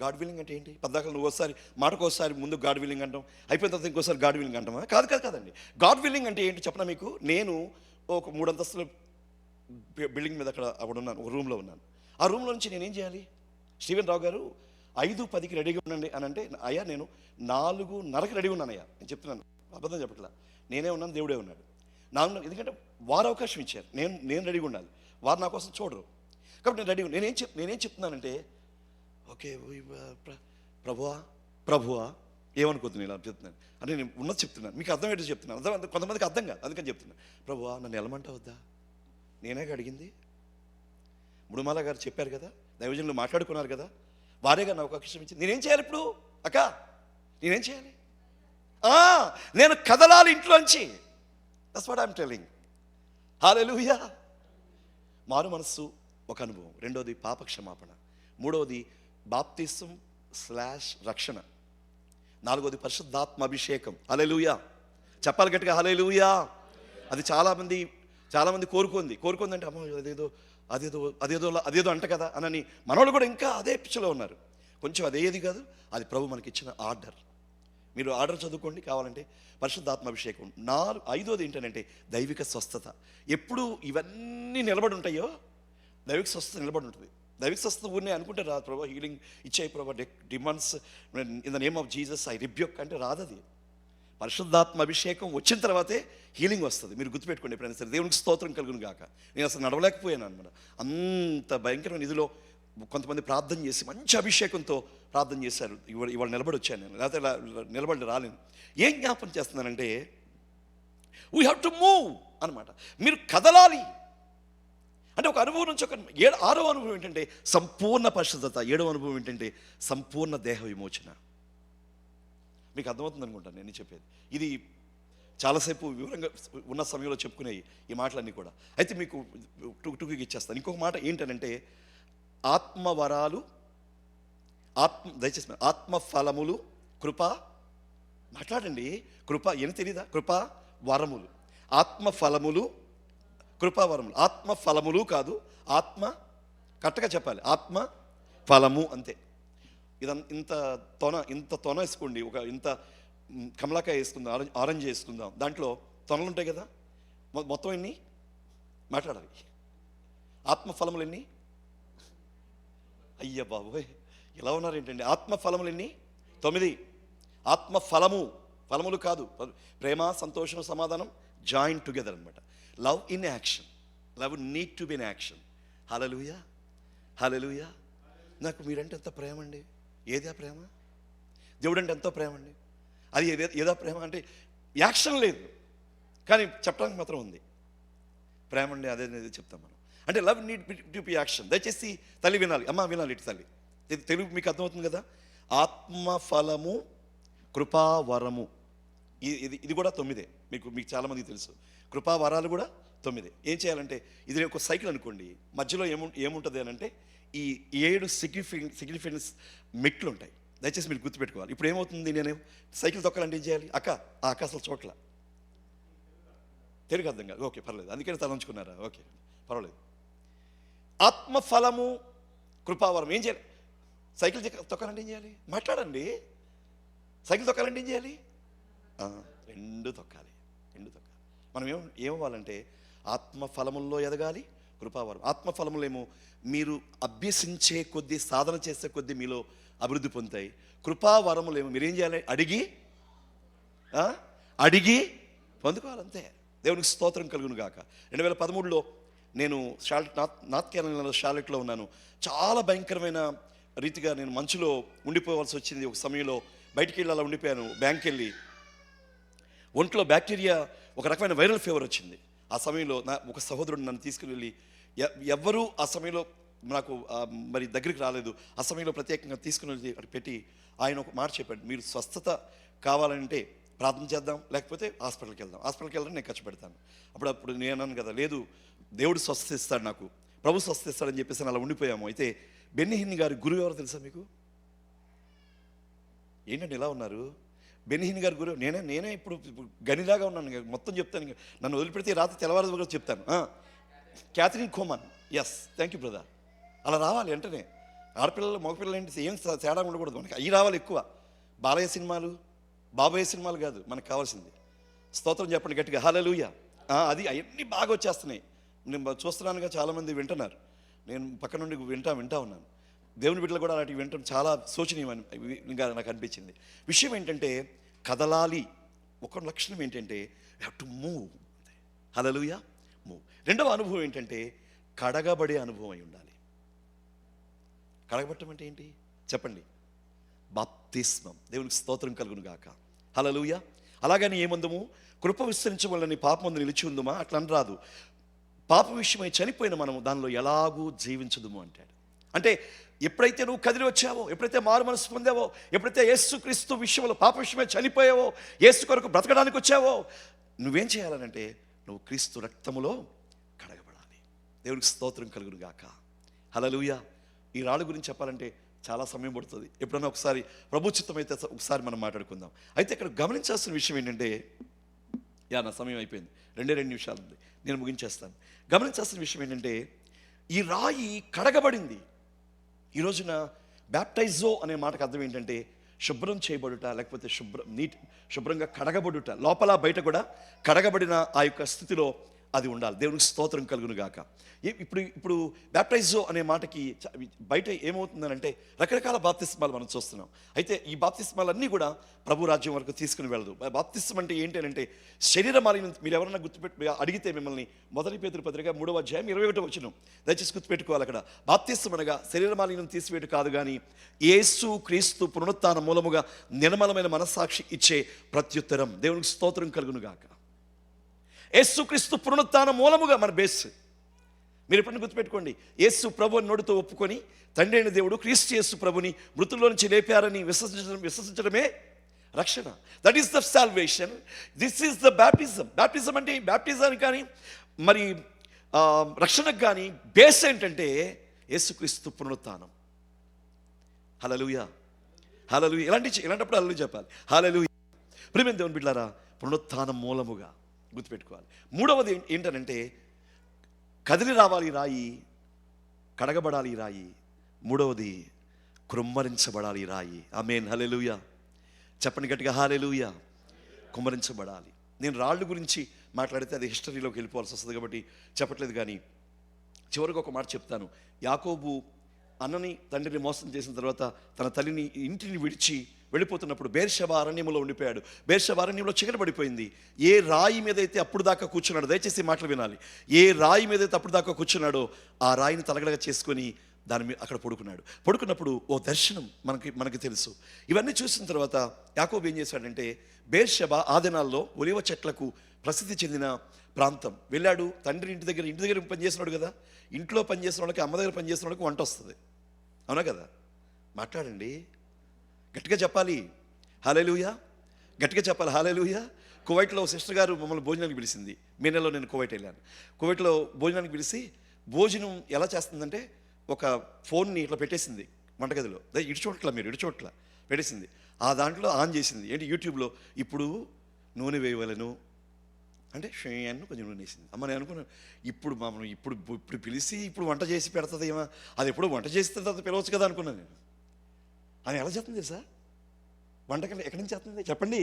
God willing అంటే ఏంటి? పద్దాకలు నువ్వు ఒకసారి మాటకోసారి ముందు గాడ్ విల్లింగ్ అంటాం, అయిపోయిన తర్వాత ఇంకోసారి గాడ్ విల్లింగ్ అంటామా? కాదండి. గాడ్ విల్లింగ్ అంటే ఏంటి చెప్పనా మీకు? నేను ఒక 3 అంతస్తుల బిల్డింగ్ మీద అక్కడ ఉన్నాను, ఒక రూమ్లో ఉన్నాను. ఆ రూమ్లో నుంచి నేనేం చేయాలి? స్టీవెన్ రావు గారు 5:10కి రెడీగా ఉండండి అని అంటే, అయ్యా నేను 4:30కి రెడీ ఉన్నాను అయ్యా, నేను చెప్తున్నాను, అబద్ధం చెప్పట్లా. నేనే ఉన్నాను, దేవుడే ఉన్నాడు. ఎందుకంటే వారు అవకాశం ఇచ్చారు, నేను రెడీగా ఉండాలి. వారు నా కోసం చూడరు, కాబట్టి నేను రెడీ. నేనేం చెప్తున్నానంటే, ఓకే ప్రభువా ఏమనుకోతుంది ఇలా చెప్తున్నాను అంటే నేను ఉన్నది చెప్తున్నాను, మీకు అర్థమయ్యేది చెప్తున్నాను. కొంతమందికి అర్థం కాదు, అందుకని చెప్తున్నాను. ప్రభువా నన్ను వెళ్ళమంటావు వద్దా? నేనే అడిగింది. ముడుమాల గారు చెప్పారు కదా, దైవజనులు మాట్లాడుకున్నారు కదా, వారేగా నాకు అవకాశం ఇచ్చింది. నేనేం చేయాలి ఇప్పుడు అక్క? నేనేం చేయాలి? నేను కదలాలి ఇంట్లోంచి. That's what I'm telling. Hallelujah. మారు మనస్సు ఒక అనుభవం, రెండోది పాపక్షమాపణ, మూడవది బాప్తిసం / రక్షణ, నాలుగోది పరిశుద్ధాత్మ అభిషేకం. హల్లెలూయా. చెప్పాలి గట్టిగా హల్లెలూయా. అది చాలామంది కోరుకుంది అంటే అమ్మో అదేదో అంట కదా అని మనోళ్ళు కూడా ఇంకా అదే పిచ్చిలో ఉన్నారు. కొంచెం అదేది కాదు, అది ప్రభు మనకి ఇచ్చిన ఆర్డర్. మీరు ఆర్డర్ చదువుకోండి కావాలంటే. పరిశుద్ధాత్మ అభిషేకం. ఐదోది ఏంటంటే దైవిక స్వస్థత. ఎప్పుడు ఇవన్నీ నిలబడి ఉంటాయో దైవిక స్వస్థత నిలబడి ఉంటుంది. దైవిక స్వస్థత ఊరినే అనుకుంటే రాదు. ప్రభా హీలింగ్ ఇచ్చాయి ప్రభా, demands in the name of Jesus I rebuke అంటే రాదు. అది పరిశుద్ధాత్మ అభిషేకం వచ్చిన తర్వాతే హీలింగ్ వస్తుంది. మీరు గుర్తుపెట్టుకోండి ఎప్పుడైనా సరే. దేవునికి స్తోత్రం కలుగును గాక. నేను అసలు నడవలేకపోయాను అనమాట. అంత భయంకరమైన ఇదిలో కొంతమంది ప్రార్థన చేసి మంచి అభిషేకంతో ప్రార్థన చేశారు. ఇవాళ నిలబడి వచ్చాను నేను, లేకపోతే నిలబడి రాలేను. ఏం జ్ఞాపకం చేస్తున్నానంటే వీ హ్యావ్ టు మూవ్ అనమాట. మీరు కదలాలి అంటే ఒక అనుభవం నుంచి ఆరో అనుభవం ఏంటంటే సంపూర్ణ పరిశుద్ధత. ఏడవ అనుభవం ఏంటంటే సంపూర్ణ దేహ విమోచన. మీకు అర్థమవుతుంది అనుకుంటాను నేను చెప్పేది. ఇది చాలాసేపు వివరంగా ఉన్న సమయంలో చెప్పుకునే ఈ మాటలన్నీ కూడా. అయితే మీకు టూకి ఇచ్చేస్తాను. ఇంకొక మాట ఏంటనంటే ఆత్మవరాలు, దయచేసి ఆత్మఫలములు, కృప. మాట్లాడండి. కృప ఏం తెలీదా? కృపా వరములు, ఆత్మఫలములు, కృపావరములు. ఆత్మఫలములు కాదు, కరెక్ట్గా చెప్పాలి, ఆత్మ ఫలము అంతే. ఇంత తొన వేసుకోండి, ఇంత కమలాకాయ వేసుకుందాం, ఆరెంజ్ వేసుకుందాం. దాంట్లో తొనలు ఉంటాయి కదా, మొత్తం ఎన్ని మాట్లాడాలి? ఆత్మఫలములు ఎన్ని? అయ్య బాబోయ్, ఇలా ఉన్నారు ఏంటండి? ఆత్మఫలములు ఎన్ని? 9. ఫలములు కాదు, ప్రేమ, సంతోషం, సమాధానం జాయిన్ టుగెదర్ అనమాట. Love in action. Love need to be in action. Hallelujah, hallelujah. నాకు మీరంటే ఎంత ప్రేమ అండి. ఏదా ప్రేమ? దేవుడు అంటే ఎంతో ప్రేమ అండి. అది ఏదా ప్రేమ అంటే యాక్షన్ లేదు, కానీ చెప్పడానికి మాత్రం ఉంది. ప్రేమ అండి అదే చెప్తాం మనం. అంటే love need to B action. దయచేసి తల్లి వినాలి, అమ్మ వినాలి. ఇటు తల్లి తెలుగు మీకు అర్థమవుతుంది కదా. ఆత్మఫలము, కృపావరము, ఇది కూడా 9. మీకు చాలామందికి తెలుసు. కృపావరాలు కూడా 9. ఏం చేయాలంటే ఇది ఒక సైకిల్ అనుకోండి. మధ్యలో ఏముంటుంది అని అంటే ఈ 7 సిగ్నిఫికెన్స్ మెట్లు ఉంటాయి. దయచేసి మీరు గుర్తుపెట్టుకోవాలి. ఇప్పుడు ఏమవుతుంది, నేను సైకిల్ తొక్కాలంటే ఏం చేయాలి? అక్క అసలు చోట్ల తెలుగు అర్థం కాదు. ఓకే పర్లేదు, అందుకని తలంచుకున్నారా? ఓకే పర్వాలేదు. ఆత్మఫలము, కృపావరం ఏం చేయాలి? సైకిల్ తొక్కాలంటే ఏం చేయాలి? మాట్లాడండి. సైకిల్ తొక్కాలంటే ఏం చేయాలి? 2 తొక్కాలి. మనం ఏమవ్వాలంటే ఆత్మఫలముల్లో ఎదగాలి, కృపావరం. ఆత్మఫలములేమో మీరు అభ్యసించే కొద్దీ, సాధన చేసే కొద్దీ మీలో అభివృద్ధి పొందుతాయి. కృపావరములేమో మీరేం చేయాలి? అడిగి పొందుకోవాలంతే. దేవునికి స్తోత్రం కలుగును గాక. 2013లో నేను నార్త్ కేరళలో షార్లెట్లో ఉన్నాను. చాలా భయంకరమైన రీతిగా నేను మంచులో ఉండిపోవాల్సి వచ్చింది. ఒక సమయంలో బయటికి వెళ్ళి అలా ఉండిపోయాను. బ్యాంక్కి వెళ్ళి ఒంట్లో బ్యాక్టీరియా, ఒక రకమైన వైరల్ ఫీవర్ వచ్చింది. ఆ సమయంలో ఒక సహోదరుడు నన్ను తీసుకుని వెళ్ళి, ఎవ్వరూ ఆ సమయంలో నాకు మరి దగ్గరికి రాలేదు. ఆ సమయంలో ప్రత్యేకంగా తీసుకుని వెళ్ళి పెట్టి ఆయన ఒక మాట చెప్పాడు, మీరు స్వస్థత కావాలంటే ప్రార్థన చేద్దాం, లేకపోతే హాస్పిటల్కి వెళ్దాం, నేను ఖర్చు పెడతాను. అప్పుడు నేను అన్నాను కదా, లేదు దేవుడు స్వస్థత ఇస్తాడు, నాకు ప్రభు స్వస్థత ఇస్తాడని చెప్పేసి అలా ఉండిపోయాము. అయితే బెన్నిహిన్ గారి గురువు ఎవరో తెలుసా మీకు? ఏంటంటే ఇలా ఉన్నారు? బెన్నిహిన్ గారి గురువు నేనే ఇప్పుడు గనిలాగా ఉన్నాను. మొత్తం చెప్తాను, నన్ను వదిలిపెడితే రాత్రి తెల్లవారు కూడా చెప్తాను. Catherine Coman. Yes, thank you brother. అలా రావాలి వెంటనే. ఆడపిల్లలు మగపిల్లలు ఏంటి ఏం తేడా ఉండకూడదు మనకి. అవి రావాలి ఎక్కువ. బాలయ్య సినిమాలు, బాబయ్య సినిమాలు కాదు మనకు కావాల్సింది. స్తోత్రం చెప్పండి గట్టిగా, హల్లెలూయా. అది అవన్నీ బాగా వచ్చేస్తున్నాయి. నేను చూస్తున్నానుగా, చాలామంది వింటున్నారు. నేను పక్క నుండి వింటా ఉన్నాను. దేవుని బిడ్డలు కూడా అలాంటివి వింటాం చాలా శోచనీయంగా నాకు అనిపించింది. విషయం ఏంటంటే కదలాలి. ఒక లక్షణం ఏంటంటే you have to move. Hallelujah, move. రెండవ అనుభవం ఏంటంటే కడగబడే అనుభవం అయి ఉండాలి. కడగబట్టం అంటే ఏంటి చెప్పండి? బాప్తిస్మం. దేవునికి స్తోత్రం కలుగును గాక. హల్లెలూయా. అలాగని ఏమందుము, కృప విస్తరించవలని పాపమందు నిలిచి ఉందుమా, అట్లా అని రాదు. పాప విషయమై చనిపోయిన మనం దానిలో ఎలాగూ జీవించదుము అంటాడు. అంటే ఎప్పుడైతే నువ్వు కదిలి వచ్చావో, ఎప్పుడైతే మారు మనసు పొందావో, ఎప్పుడైతే యేసుక్రీస్తు విషయంలో పాప విషయమై చనిపోయావో, యేసు కొరకు బ్రతకడానికి వచ్చావో, నువ్వేం చేయాలనంటే నువ్వు క్రీస్తు రక్తములో కడగబడాలి. దేవునికి స్తోత్రం కలుగును గాక. హల్లెలూయా. ఈ రాళ్ళ గురించి చెప్పాలంటే చాలా సమయం పడుతుంది. ఎప్పుడన్నా ఒకసారి ప్రభుచిత్తం అయితే ఒకసారి మనం మాట్లాడుకుందాం. అయితే ఇక్కడ గమనించాల్సిన విషయం ఏంటంటే, నా సమయం అయిపోయింది, 2 నిమిషాలు ఉంది, నేను ముగించేస్తాను. గమనించాల్సిన విషయం ఏంటంటే, ఈ రాయి కడగబడింది. ఈ రోజున బ్యాప్టైజో అనే మాటకు అర్థం ఏంటంటే శుభ్రం చేయబడుట, లేకపోతే శుభ్రంగా కడగబడుట, లోపల బయట కూడా కడగబడిన ఆ యొక్క స్థితిలో అది ఉండాలి. దేవునికి స్తోత్రం కలుగును గాక. ఇప్పుడు బ్యాప్టైజో అనే మాటకి బయట ఏమవుతుందనంటే రకరకాల బాప్తిస్మాలు మనం చూస్తున్నాం. అయితే ఈ బాప్తిస్మాలన్నీ కూడా ప్రభు రాజ్యం వరకు తీసుకుని వెళ్ళదు. బాప్తిస్మం అంటే ఏంటి అంటే శరీర మాలిన్యం. మీరు ఎవరైనా అడిగితే మిమ్మల్ని 1 పేతురు పత్రిక 3వ అధ్యాయం 21వ వచనం దయచేసి గుర్తుపెట్టుకోవాలి. అక్కడ బాప్తిస్మం అనగా శరీర మాలిన్యం తీసివేయడం కాదు, కానీ యేసు క్రీస్తు పునరుత్థాన మూలముగా నిర్మలమైన మనస్సాక్షి ఇచ్చే ప్రత్యుత్తరం. దేవునికి స్తోత్రం కలుగును గాక. యేసుక్రీస్తు పునరుత్థాన మూలముగా మన బేస్. మీరు ఎప్పుడైనా గుర్తుపెట్టుకోండి, యేసు ప్రభు నోటితో ఒప్పుకొని తండ్రి అయిన దేవుడు క్రీస్తు యేసు ప్రభుని మృతుల్లో నుంచి లేపారని విశ్వసించడమే రక్షణ. That is the salvation. This is the baptism. Baptism అంటే బ్యాప్టిజానికి కానీ మరి రక్షణకు కానీ బేస్ ఏంటంటే యేసుక్రీస్తు పునరుత్థానం. హల్లెలూయా. హల్లెలూయా. ఇలాంటప్పుడు హల్లెలూయా చెప్పాలి. హల్లెలూయా. ప్రియమైన దేవుని బిడ్డలారా, పునరుత్థానం మూలముగా గుర్తుపెట్టుకోవాలి. మూడవది ఏంటనంటే కదిలి రావాలి రాయి, కడగబడాలి రాయి. మూడవది కృమ్మరించబడాలి రాయి. ఆమేన్. హల్లెలూయా. చెప్పండి గట్టిగా, హల్లెలూయా. కుమ్మరించబడాలి. నేను రాళ్ళు గురించి మాట్లాడితే అది హిస్టరీలోకి వెళ్ళిపోవాల్సి వస్తుంది కాబట్టి చెప్పట్లేదు, కానీ చివరికి ఒక మాట చెప్తాను. యాకోబు అన్నని తండ్రిని మోసం చేసిన తర్వాత తన తల్లిని ఇంటిని విడిచి వెళ్ళిపోతున్నప్పుడు బేర్షెబా అరణ్యంలో ఉండిపోయాడు. బేర్షెబా అరణ్యంలో చీకటి పడిపోయింది. ఏ రాయి మీద అయితే అప్పుడు దాకా కూర్చున్నాడో, దయచేసి మాటలు వినాలి, ఏ రాయి మీద అయితే అప్పుడు దాకా కూర్చున్నాడో ఆ రాయిని తలగడగా చేసుకొని దాని మీద అక్కడ పడుకున్నప్పుడు ఓ దర్శనం మనకి తెలుసు. ఇవన్నీ చూసిన తర్వాత యాకోబు ఏం చేశాడంటే, బేర్షెబా ఆ దినాల్లో ఒలివ చెట్లకు ప్రసిద్ధి చెందిన ప్రాంతం. వెళ్ళాడు. తండ్రి ఇంటి దగ్గర పనిచేసినాడు కదా. ఇంట్లో పనిచేసిన వాళ్ళకి, అమ్మ దగ్గర పనిచేసిన వాళ్ళకి వంట వస్తుంది, అవునా కదా? మాట్లాడండి, గట్టిగా చెప్పాలి. హల్లెలూయా. గట్టిగా చెప్పాలి. హల్లెలూయా. కువైట్లో సిస్టర్ గారు మమ్మల్ని భోజనానికి పిలిచింది. మే నెలలో నేను కువైట్ వెళ్ళాను. కువైట్లో భోజనానికి పిలిచి భోజనం ఎలా చేస్తుందంటే ఒక ఫోన్ని ఇట్లా పెట్టేసింది వంటగదిలో. ఇటు చోట్ల పెట్టేసింది. ఆ దాంట్లో ఆన్ చేసింది. ఏంటి, యూట్యూబ్లో ఇప్పుడు నూనె వేయవలను అంటే షేయన్ను కొంచెం నూనె వేసింది. అమ్మ నేను అనుకున్నాను, ఇప్పుడు పిలిచి ఇప్పుడు వంట చేసి పెడుతుంది ఏమో, అది ఎప్పుడు వంట చేస్తే తర్వాత పిలవచ్చు కదా అనుకున్నాను నేను. అని ఎలా చేస్తుంది తెలుసా? వంటకం ఎక్కడి నుంచి చేస్తుంది చెప్పండి?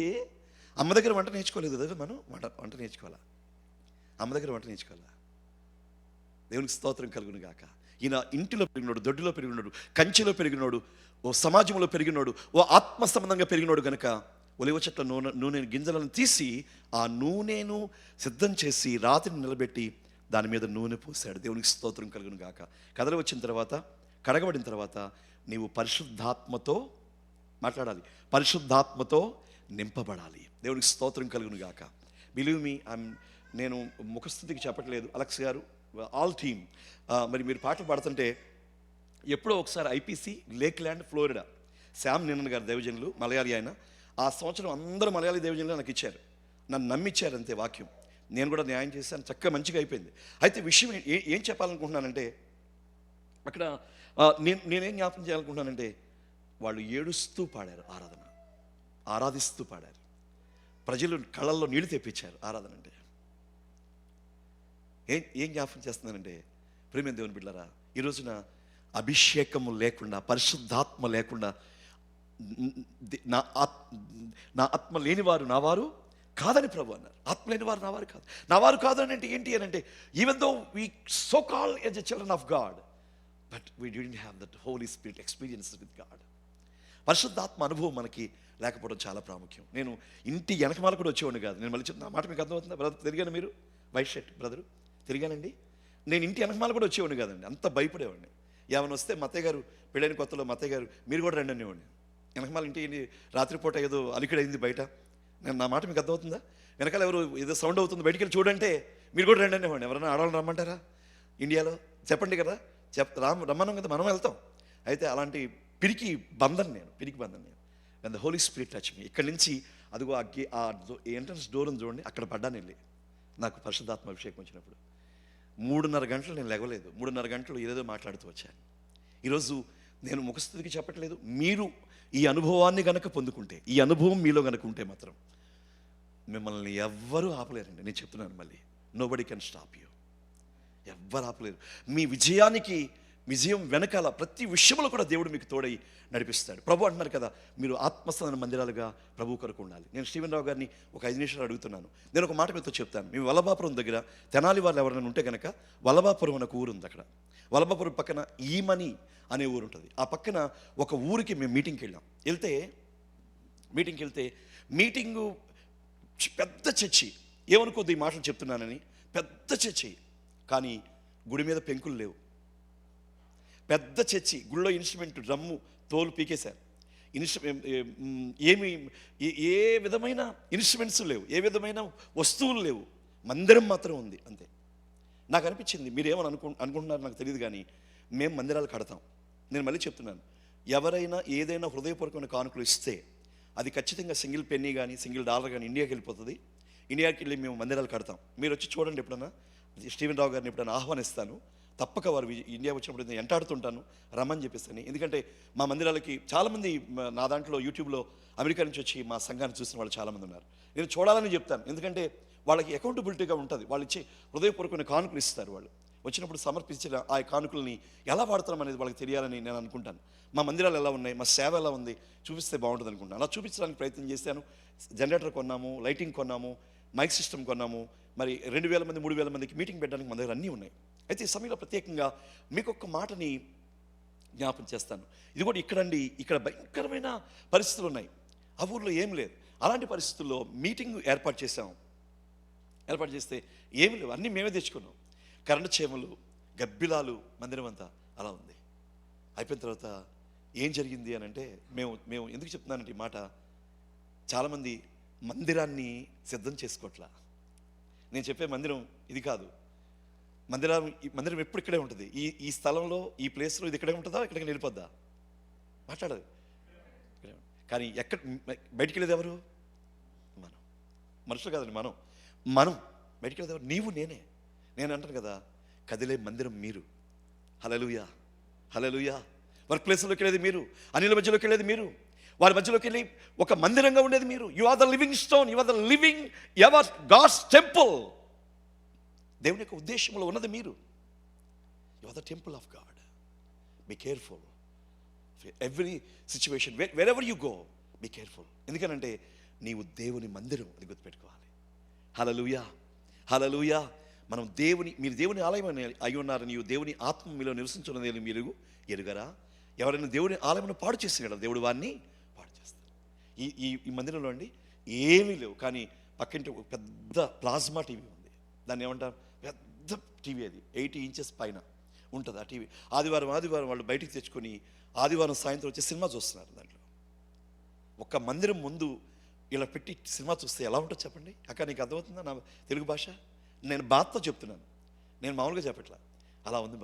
అమ్మ దగ్గర వంట నేర్చుకోలేదు కదా మనం. వంట నేర్చుకోవాలా? అమ్మ దగ్గర వంట నేర్చుకోవాలా? దేవునికి స్తోత్రం కలుగును గాక. ఈయన ఇంటిలో పెరిగినోడు, దొడ్డిలో పెరిగినోడు, కంచెలో పెరిగినోడు, ఓ సమాజంలో పెరిగినోడు, ఓ ఆత్మ సంబంధంగా పెరిగినోడు కనుక ఒలివ చెట్ల నూనె గింజలను తీసి ఆ నూనెను సిద్ధం చేసి రాత్రిని నిలబెట్టి దాని మీద నూనె పోసాడు. దేవునికి స్తోత్రం కలుగును గాక. కథలు వచ్చిన తర్వాత, కడగబడిన తర్వాత నీవు పరిశుద్ధాత్మతో మాట్లాడాలి, పరిశుద్ధాత్మతో నింపబడాలి. దేవునికి స్తోత్రం కలుగును గాక. బిలీవ్ మీ, నేను ముఖస్థుతికి చెప్పట్లేదు. అలెక్స్ గారు, ఆల్ టీమ్, మరి మీరు పాటలు పాడుతుంటే ఎప్పుడో ఒకసారి IPC Lakeland Florida, Sam Ninan గారు దైవజనులు, మలయాళీ ఆయన. ఆ సంవత్సరం అందరూ మలయాళీ దైవజనులు నాకు ఇచ్చారు, నన్ను నమ్మిచ్చారు అంతే వాక్యం. నేను కూడా న్యాయం చేశాను, చక్కగా మంచిగా అయిపోయింది. అయితే విషయం ఏం చెప్పాలనుకుంటున్నానంటే, అక్కడ నేనేం జ్ఞాపకం చేయాలనుకుంటున్నానంటే, వాళ్ళు ఏడుస్తూ పాడారు, ఆరాధిస్తూ పాడారు. ప్రజలు కళ్ళల్లో నీళ్లు తెప్పించారు ఆరాధన అంటే. ఏం జ్ఞాపకం చేస్తున్నానంటే, ప్రియమైన దేవుని బిడ్డలారా, ఈ రోజున అభిషేకము లేకుండా, పరిశుద్ధాత్మ లేకుండా, నా ఆత్మ లేనివారు నావారు కాదని ప్రభు అన్నారు. ఆత్మ లేనివారు నావారు కాదు అని అంటే ఏంటి అని అంటే, even though we so call as a children of God, but we didn't have that holy spirit experience with God. పరిశుద్ధాత్మ అనుభవం మనకి లేకపోవడం చాలా ప్రాముఖ్యం. నేను ఇంటి వెనకమాల కూడా వచ్చేవాడిని కాదు. నేను మళ్ళీ చెప్తున్నా, మాట మీకు అర్థమవుతుందా బ్రదర్? తిరిగాను, మీరు వైట్ షర్ట్ బ్రదరు తిరిగానండి. నేను ఇంటి వెనకమాల కూడా వచ్చేవాడిని కాదండి, అంత భయపడేవాడిని. ఏమైనా వస్తే మత్తయ్య గారు, పెళ్ళైన కొత్తలో మత్తయ్య గారు మీరు కూడా రండి అనేవాడిని. వెనకమాల ఇంటి రాత్రిపూట ఏదో అలికిడైంది బయట, నేను నా మాట మీకు అర్థమవుతుందా? వెనకాల ఎవరు ఏదో సౌండ్ అవుతుంది, బయటికి వెళ్ళి చూడంటే మీరు కూడా రండి అనేవాడిని. ఎవరైనా ఆడవాళ్ళని రమ్మంటారా ఇండియాలో? చెప్పండి కదా, రమ్మన్నాం కదా, మనం వెళ్తాం. అయితే అలాంటి పిరికి బంధన్ నేను. And the holy spirit touch me. ఇక్కడి నుంచి అదిగో ఆ ఎంట్రన్స్ డోర్ ఉంది చూడండి, అక్కడ పడ్డాను వెళ్ళి. నాకు పరిశుద్ధాత్మ అభిషేకం వచ్చినప్పుడు 3:30 గంటలు నేను లేవలేదు. 3:30 గంటలు ఏదేదో మాట్లాడుతూ వచ్చాను. ఈరోజు నేను ముఖస్థుతికి చెప్పట్లేదు, మీరు ఈ అనుభవాన్ని గనక పొందుకుంటే, ఈ అనుభవం మీలో గనక ఉంటే మాత్రం మిమ్మల్ని ఎవ్వరూ ఆపలేరండి. నేను చెప్తున్నాను మళ్ళీ, నోబడీ కెన్ స్టాప్ యూ. ఎవ్వరు ఆపలేరు. మీ విజయం వెనకాల ప్రతి విషయంలో కూడా దేవుడు మీకు తోడై నడిపిస్తాడు. ప్రభు అంటున్నారు కదా, మీరు ఆత్మస్థాన మందిరాలుగా ప్రభు కొరకు ఉండాలి. నేను స్టీవెన్ రావు గారిని ఒక 5 నిమిషాలు అడుగుతున్నాను. నేను ఒక మాట మీతో చెప్తాను. మేము వల్లభాపురం దగ్గర తెనాలి వాళ్ళు ఎవరైనా ఉంటే కనుక, వల్లభాపురం అనే ఒక ఊరు ఉంది. అక్కడ వల్లభాపురం పక్కన ఈమని అనే ఊరు ఉంటుంది. ఆ పక్కన ఒక ఊరికి మేము మీటింగ్కి వెళ్ళాం. మీటింగు పెద్ద చర్చి. ఏమనుకోద్దు ఈ మాటలు చెప్తున్నానని, పెద్ద చర్చి. కానీ గుడి మీద పెంకులు లేవు. పెద్ద చర్చి, గుడిలో ఇన్స్ట్రుమెంట్ డ్రమ్ము తోలు పీకేశారు. ఏ విధమైన ఇన్స్ట్రుమెంట్స్ లేవు, ఏ విధమైన వస్తువులు లేవు. మందిరం మాత్రం ఉంది అంతే. నాకు అనిపించింది, మీరేమని అనుకుంటున్నారు నాకు తెలియదు, కానీ మేము మందిరాలు కడతాం. నేను మళ్ళీ చెప్తున్నాను, ఎవరైనా ఏదైనా హృదయపూర్వకమైన కానుకలు ఇస్తే అది ఖచ్చితంగా సింగిల్ పెన్నీ కానీ సింగిల్ డాలర్ కానీ ఇండియాకి వెళ్ళిపోతుంది. ఇండియాకి వెళ్ళి మేము మందిరాలు కడతాం. మీరు వచ్చి చూడండి. ఎప్పుడన్నా స్టీవెన్ రావు గారిని ఎప్పుడైనా ఆహ్వానిస్తాను, తప్పక వారు ఇండియా వచ్చినప్పుడు నేను ఎంటాడుతుంటాను, రమ్మని చెప్పేస్తాను. ఎందుకంటే మా మందిరాలకి చాలామంది, నా దాంట్లో యూట్యూబ్లో అమెరికా నుంచి వచ్చి మా సంఘాన్ని చూసిన వాళ్ళు చాలామంది ఉన్నారు. నేను చూడాలని చెప్తాను, ఎందుకంటే వాళ్ళకి అకౌంటబిలిటీగా ఉంటుంది. వాళ్ళు ఇచ్చే హృదయపూర్వకమైన కానుకలు ఇస్తారు. వాళ్ళు వచ్చినప్పుడు సమర్పించిన ఆ కానుకల్ని ఎలా వాడతాం అనేది వాళ్ళకి తెలియాలని నేను అనుకుంటాను. మా మందిరాలు ఎలా ఉన్నాయి, మా సేవ ఎలా ఉంది చూపిస్తే బాగుంటుంది అనుకుంటాను. అలా చూపించడానికి ప్రయత్నం చేశాను. జనరేటర్ కొన్నాము, లైటింగ్ కొన్నాము, మైక్ సిస్టమ్ కొన్నాము. మరి 2,000 మంది 3,000 మందికి మీటింగ్ పెట్టడానికి మన దగ్గర అన్నీ ఉన్నాయి. అయితే ఈ సమయంలో ప్రత్యేకంగా మీకు ఒక మాటని జ్ఞాపం చేస్తాను. ఇది కూడా ఇక్కడండి, ఇక్కడ భయంకరమైన పరిస్థితులు ఉన్నాయి. ఆ ఊర్లో ఏం లేదు. అలాంటి పరిస్థితుల్లో మీటింగ్ ఏర్పాటు చేస్తే ఏమి లేవు, అన్నీ మేమే తెచ్చుకున్నాం. కరెంటు చీమలు, గబ్బిలాలు, మందిరం అంతా అలా ఉంది. అయిపోయిన తర్వాత ఏం జరిగింది అని అంటే, మేము ఎందుకు చెప్తున్నానంటే ఈ మాట, చాలామంది మందిరాన్ని సిద్ధం చేసుకోవట్లా. నేను చెప్పే మందిరం ఇది కాదు. మందిరం ఎప్పుడు ఇక్కడే ఉంటుంది. ఈ స్థలంలో, ఈ ప్లేస్లో ఇది ఇక్కడే ఉంటుందా, ఇక్కడికి వెళ్ళిపోద్దా? మాట్లాడదు. కానీ బయటికి వెళ్ళేది ఎవరు? మనం. మనుషులు కాదండి, మనం బయటికి వెళ్ళేది ఎవరు? నీవు, నేను అంటాను కదా, కదిలే మందిరం మీరు. హల్లెలూయా. వర్క్ ప్లేస్లోకి వెళ్ళేది మీరు, అనిల మధ్యలోకి వెళ్ళేది మీరు, వారి మధ్యలోకి వెళ్ళి ఒక మందిరంగా ఉండేది మీరు. You are the living stone, you are the living ever God's temple. దేవుని యొక్క ఉద్దేశంలో ఉన్నది మీరు. You are the temple of God. Be careful every situation, wherever you go, be careful. ఎందుకనంటే నీవు దేవుని మందిరం, అది గుర్తుపెట్టుకోవాలి. హల్లెలూయా. మీరు దేవుని ఆలయం అయి ఉన్నారు. నీవు దేవుని ఆత్మ మీలో నివసించున్నది మీరు ఎరుగరా? ఎవరైనా దేవుని ఆలయం పాడు చేస్తే కదా దేవుడు వారిని పాడు చేస్తారు. ఈ మందిరంలో అండి ఏమీ లేవు, కానీ పక్కింటి ఒక పెద్ద ప్లాస్మా టీవీ ఉంది. దాన్ని ఏమంటారు, పెద్ద టీవీ, అది 80 ఇంచెస్ పైన ఉంటుంది ఆ టీవీ. ఆదివారం వాళ్ళు బయటికి తెచ్చుకొని ఆదివారం సాయంత్రం వచ్చి సినిమా చూస్తున్నారు. దాంట్లో ఒక మందిరం ముందు ఇలా పెట్టి సినిమా చూస్తే ఎలా ఉంటుందో చెప్పండి. అక్క నీకు అర్థమవుతుందా నా తెలుగు భాష? నేను బాధతో చెప్తున్నాను, నేను మామూలుగా చెప్పట్లా. అలా ఉంది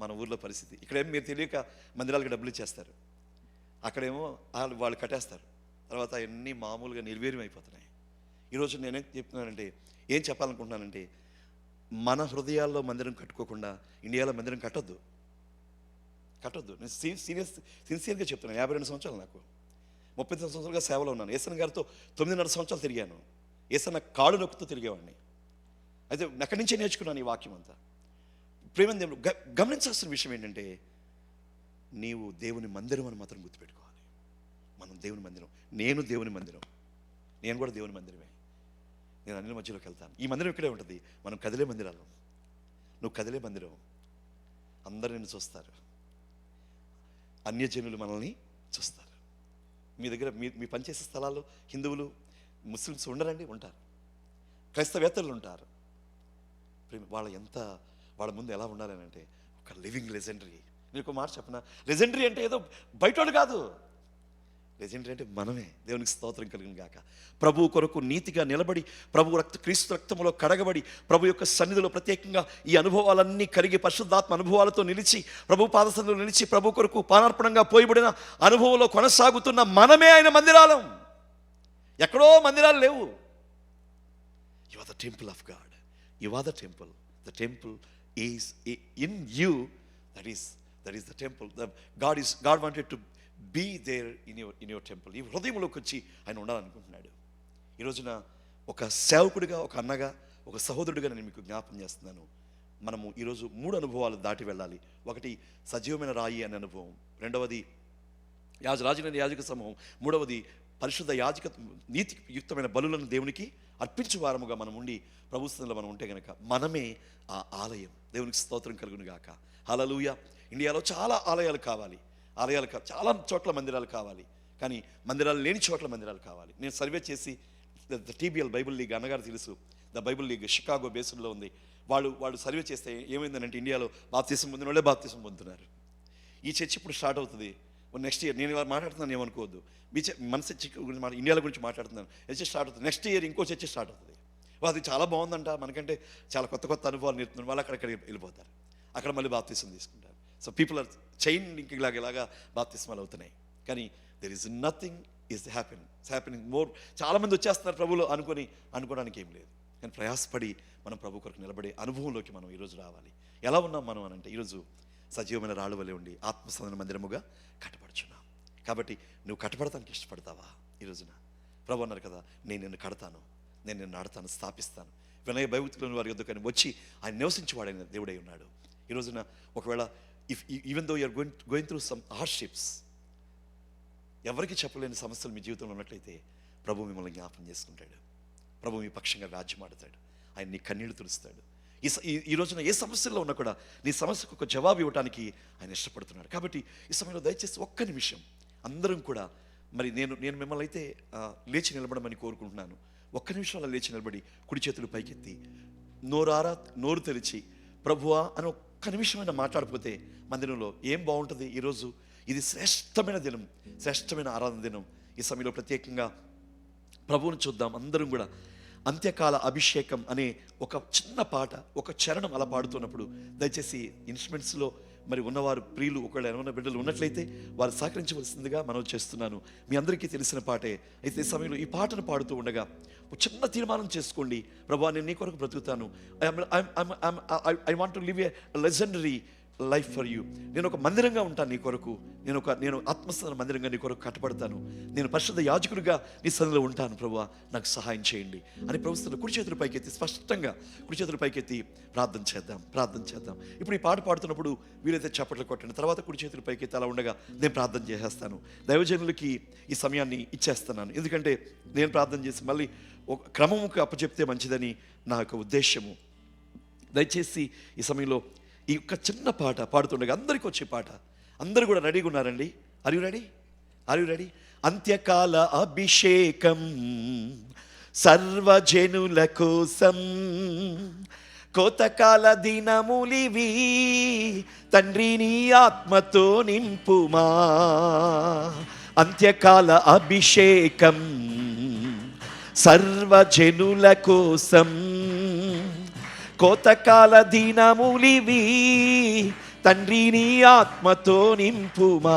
మన ఊర్లో పరిస్థితి. ఇక్కడేమో మీరు తెలియక మందిరాలకు డబ్బులు ఇచ్చేస్తారు, అక్కడేమో వాళ్ళు కట్టేస్తారు. తర్వాత అవన్నీ మామూలుగా నిర్వీర్యం అయిపోతున్నాయి. ఈరోజు నేనేం చెప్తున్నానంటే, ఏం చెప్పాలనుకుంటున్నానంటే, మన హృదయాల్లో మందిరం కట్టుకోకుండా ఇండియాలో మందిరం కట్టొద్దు. నేను సిన్సియర్గా చెప్తున్నాను. 52 సంవత్సరాలు నాకు, 39 సంవత్సరాలుగా సేవలో ఉన్నాను. ఏసన్ గారితో 9.5 సంవత్సరాలు తిరిగాను. ఏసన్న కాడు నొక్కుతూ తిరిగేవాడిని. అయితే అక్కడి నుంచే నేర్చుకున్నాను ఈ వాక్యం అంతా. ప్రేమ దేవుడు గమనించాల్సిన విషయం ఏంటంటే, నీవు దేవుని మందిరం అని మాత్రం గుర్తుపెట్టుకోవాలి. మనం దేవుని మందిరం, నేను దేవుని మందిరం, నేను కూడా దేవుని మందిరమే. నేను అన్ని మధ్యలోకి వెళ్తాను. ఈ మందిరం ఇక్కడే ఉంటుంది. మనం కదిలే మందిరాలు, నువ్వు కదిలే మందిరం. అందరూ నిన్ను చూస్తారు, అన్యజనులు మనల్ని చూస్తారు. మీ దగ్గర మీ పనిచేసే స్థలాల్లో హిందువులు, ముస్లిమ్స్ ఉండరండి, ఉంటారు. క్రైస్తవేత్తలు ఉంటారు. వాళ్ళ ముందు ఎలా ఉండాలి అని అంటే, ఒక లివింగ్ లెజెండరీ. నేను ఒక మాట చెప్పనా, లెజెండరీ అంటే ఏదో బయటోడు కాదు. లెజెండరీ అంటే మనమే. దేవునికి స్తోత్రం కలుగును గాక. ప్రభు కొరకు నీతిగా నిలబడి, ప్రభు క్రీస్తు రక్తంలో కడగబడి, ప్రభు యొక్క సన్నిధిలో ప్రత్యేకంగా ఈ అనుభవాలన్నీ కలిగి పరిశుద్ధాత్మ అనుభవాలతో నిలిచి, ప్రభు పాదసన్నిధిలో నిలిచి, ప్రభు కొరకు పానార్పణంగా పోయబడిన అనుభవంలో కొనసాగుతున్న మనమే ఆయన మందిరాలం. ఎక్కడో మందిరాలు లేవు. You are the temple of God. You are the temple. The temple is in you. That is the temple. God wanted to be there in your temple. ఈ హృదయంలోకి వచ్చి ఆయన ఉండాలనుకుంటున్నాడు. ఈ రోజున ఒక సేవకుడిగా, ఒక అన్నగా, ఒక సహోదరుడిగా నేను మీకు జ్ఞాపం చేస్తున్నాను. మనము ఈరోజు 3 అనుభవాలు దాటి వెళ్ళాలి. ఒకటి సజీవమైన రాయి అనే అనుభవం, రెండవది రాజులైన యాజక సమూహం, మూడవది పరిశుద్ధ యాజక నీతి యుక్తమైన బలులను దేవునికి అర్పించు వారముగా మనం ఉండి ప్రభుత్వంలో మనం ఉంటే కనుక మనమే ఆ ఆలయం. దేవునికి స్తోత్రం కలుగును గాక. హల్లెలూయా. ఇండియాలో చాలా ఆలయాలు కావాలి, చాలా చోట్ల మందిరాలు కావాలి, కానీ మందిరాలు లేని చోట్ల మందిరాలు కావాలి. నేను సర్వే చేసి ద TBL బైబిల్ లీగ్, అన్నగారు తెలుసు, ద బైబిల్ లీగ్ షికాగో బేస్డ్లో ఉంది. వాళ్ళు సర్వే చేస్తే ఏమైందంటే ఇండియాలో బాప్తిసం పొందిన వాళ్ళే బాప్తిసం పొందుతున్నారు. ఈ చర్చ్ ఇప్పుడు స్టార్ట్ అవుతుంది నెక్స్ట్ ఇయర్. నేను ఇలా మాట్లాడుతున్నాను ఏమనుకోవద్దు, మన చర్చ్ గురించి ఇండియాల గురించి మాట్లాడుతున్నాను. చర్చ్ స్టార్ట్ అవుతుంది నెక్స్ట్ ఇయర్, ఇంకో చర్చ్ స్టార్ట్ అవుతుంది. అది చాలా బాగుందంట, మనకంటే చాలా కొత్త అనుభవాలు నేర్పుతున్నారు. వాళ్ళు అక్కడికి వెళ్ళిపోతారు, అక్కడ మళ్ళీ బాప్తిసం తీసుకుంటారు. So people or chain link ఇలాగా బాప్తిస్మాలు అవుతున్నాయి. కానీ there is nothing is happening more. చాలామంది వచ్చేస్తున్నారు ప్రభులో అనుకోవడానికి ఏం లేదు. కానీ ప్రయాసపడి మనం ప్రభు కొరకు నిలబడే అనుభవంలోకి మనం ఈరోజు రావాలి. ఎలా ఉన్నాం మనం అని అంటే, ఈరోజు సజీవమైన రాళ్ళు వలె ఉండి ఆత్మసందన మందిరముగా కట్టబడుచున్నాం. కాబట్టి నువ్వు కట్టబడటానికి ఇష్టపడతావా? ఈ రోజున ప్రభు అన్నారు కదా, నేను నిన్ను కడతాను, నేను నిన్ను నాడతాను, స్థాపిస్తాను. వినయ భయభక్తులను వారి యొద్దకు వచ్చి ఆయన నివసించేవాడైన దేవుడై ఉన్నాడు. ఈ రోజున ఒకవేళ even though you're going through some hardships, ఎవరికి చెప్పలేని సమస్యలు మీ జీవితంలో ఉన్నట్లయితే ప్రభు మిమ్మల్ని జ్ఞాపం చేసుకుంటాడు. ప్రభు మీ పక్షంగా రాజ్యం ఆడతాడు. ఆయన నీ కన్నీళ్లు తుడుస్తాడు. ఈ రోజున ఏ సమస్యల్లో ఉన్నా కూడా నీ సమస్యకు ఒక జవాబు ఇవ్వడానికి ఆయన ఇష్టపడుతున్నాడు. కాబట్టి ఈ సమయంలో దయచేసి ఒక్క నిమిషం అందరం కూడా, మరి నేను మిమ్మల్ని అయితే లేచి నిలబడమని కోరుకుంటున్నాను. ఒక్క నిమిషంలో లేచి నిలబడి కుడి చేతులు పైకెత్తి నోరు తెరిచి ప్రభువా అని ఒక్క నిమిషమైనా మాట్లాడిపోతే మందిరంలో ఏం బాగుంటుంది. ఈరోజు ఇది శ్రేష్టమైన దినం, శ్రేష్టమైన ఆరాధన దినం. ఈ సమయంలో ప్రత్యేకంగా ప్రభువుని చూద్దాం. అందరం కూడా అంత్యకాల అభిషేకం అనే ఒక చిన్న పాట, ఒక చరణం అలా పాడుతున్నప్పుడు దయచేసి ఇన్స్ట్రుమెంట్స్లో మరి ఉన్నవారు ప్రియులు ఒకవేళ ఏమైనా బిడ్డలు ఉన్నట్లయితే వారు సహకరించవలసిందిగా మనం చేస్తున్నాను. మీ అందరికీ తెలిసిన పాటే అయితే ఈ సమయంలో ఈ పాటను పాడుతూ ఉండగా ఒక చిన్న తీర్మానం చేసుకోండి. ప్రభువా, నేను నీ కొరకు బ్రతుకుతాను. I want to live a legendary life for you. నేను ఒక మందిరంగా ఉంటాను నీ కొరకు. నేను ఆత్మస్థాన మందిరంగా నీ కొరకు కట్టబడతాను. నేను పరిశుద్ధ యాజకుడిగా నీ సన్నిధిలో ఉంటాను. ప్రభువా, నాకు సహాయం చేయండి అని ప్రభుత్వం కుడి చేతుల పైకెత్తి, స్పష్టంగా కుడి చేతుల పైకెత్తి ప్రార్థన చేద్దాం. ఇప్పుడు ఈ పాట పాడుతున్నప్పుడు వీలైతే చప్పట్లు కొట్టండి. తర్వాత కుడి చేతుల పైకెత్తి అలా ఉండగా నేను ప్రార్థన చేసేస్తాను. దైవజనులకి ఈ సమయాన్ని ఇచ్చేస్తున్నాను. ఎందుకంటే నేను ప్రార్థన చేసి మళ్ళీ ఒక క్రమముకు అప్పచెప్తే మంచిదని నా యొక్క ఉద్దేశము. దయచేసి ఈ సమయంలో ఈ యొక్క చిన్న పాట పాడుతుండగా అందరికీ వచ్చే పాట, అందరూ కూడా రెడీగా ఉన్నారండి? Are you ready? అంత్యకాల అభిషేకం సర్వజనుల కోసం, కోతకాల దినములివి తండ్రి నీ ఆత్మతో నింపుమా. అంత్యకాల అభిషేకం సర్వజనుల కోసం, కోతకాల దినములివి తండ్రి నీ ఆత్మతో నింపుమా.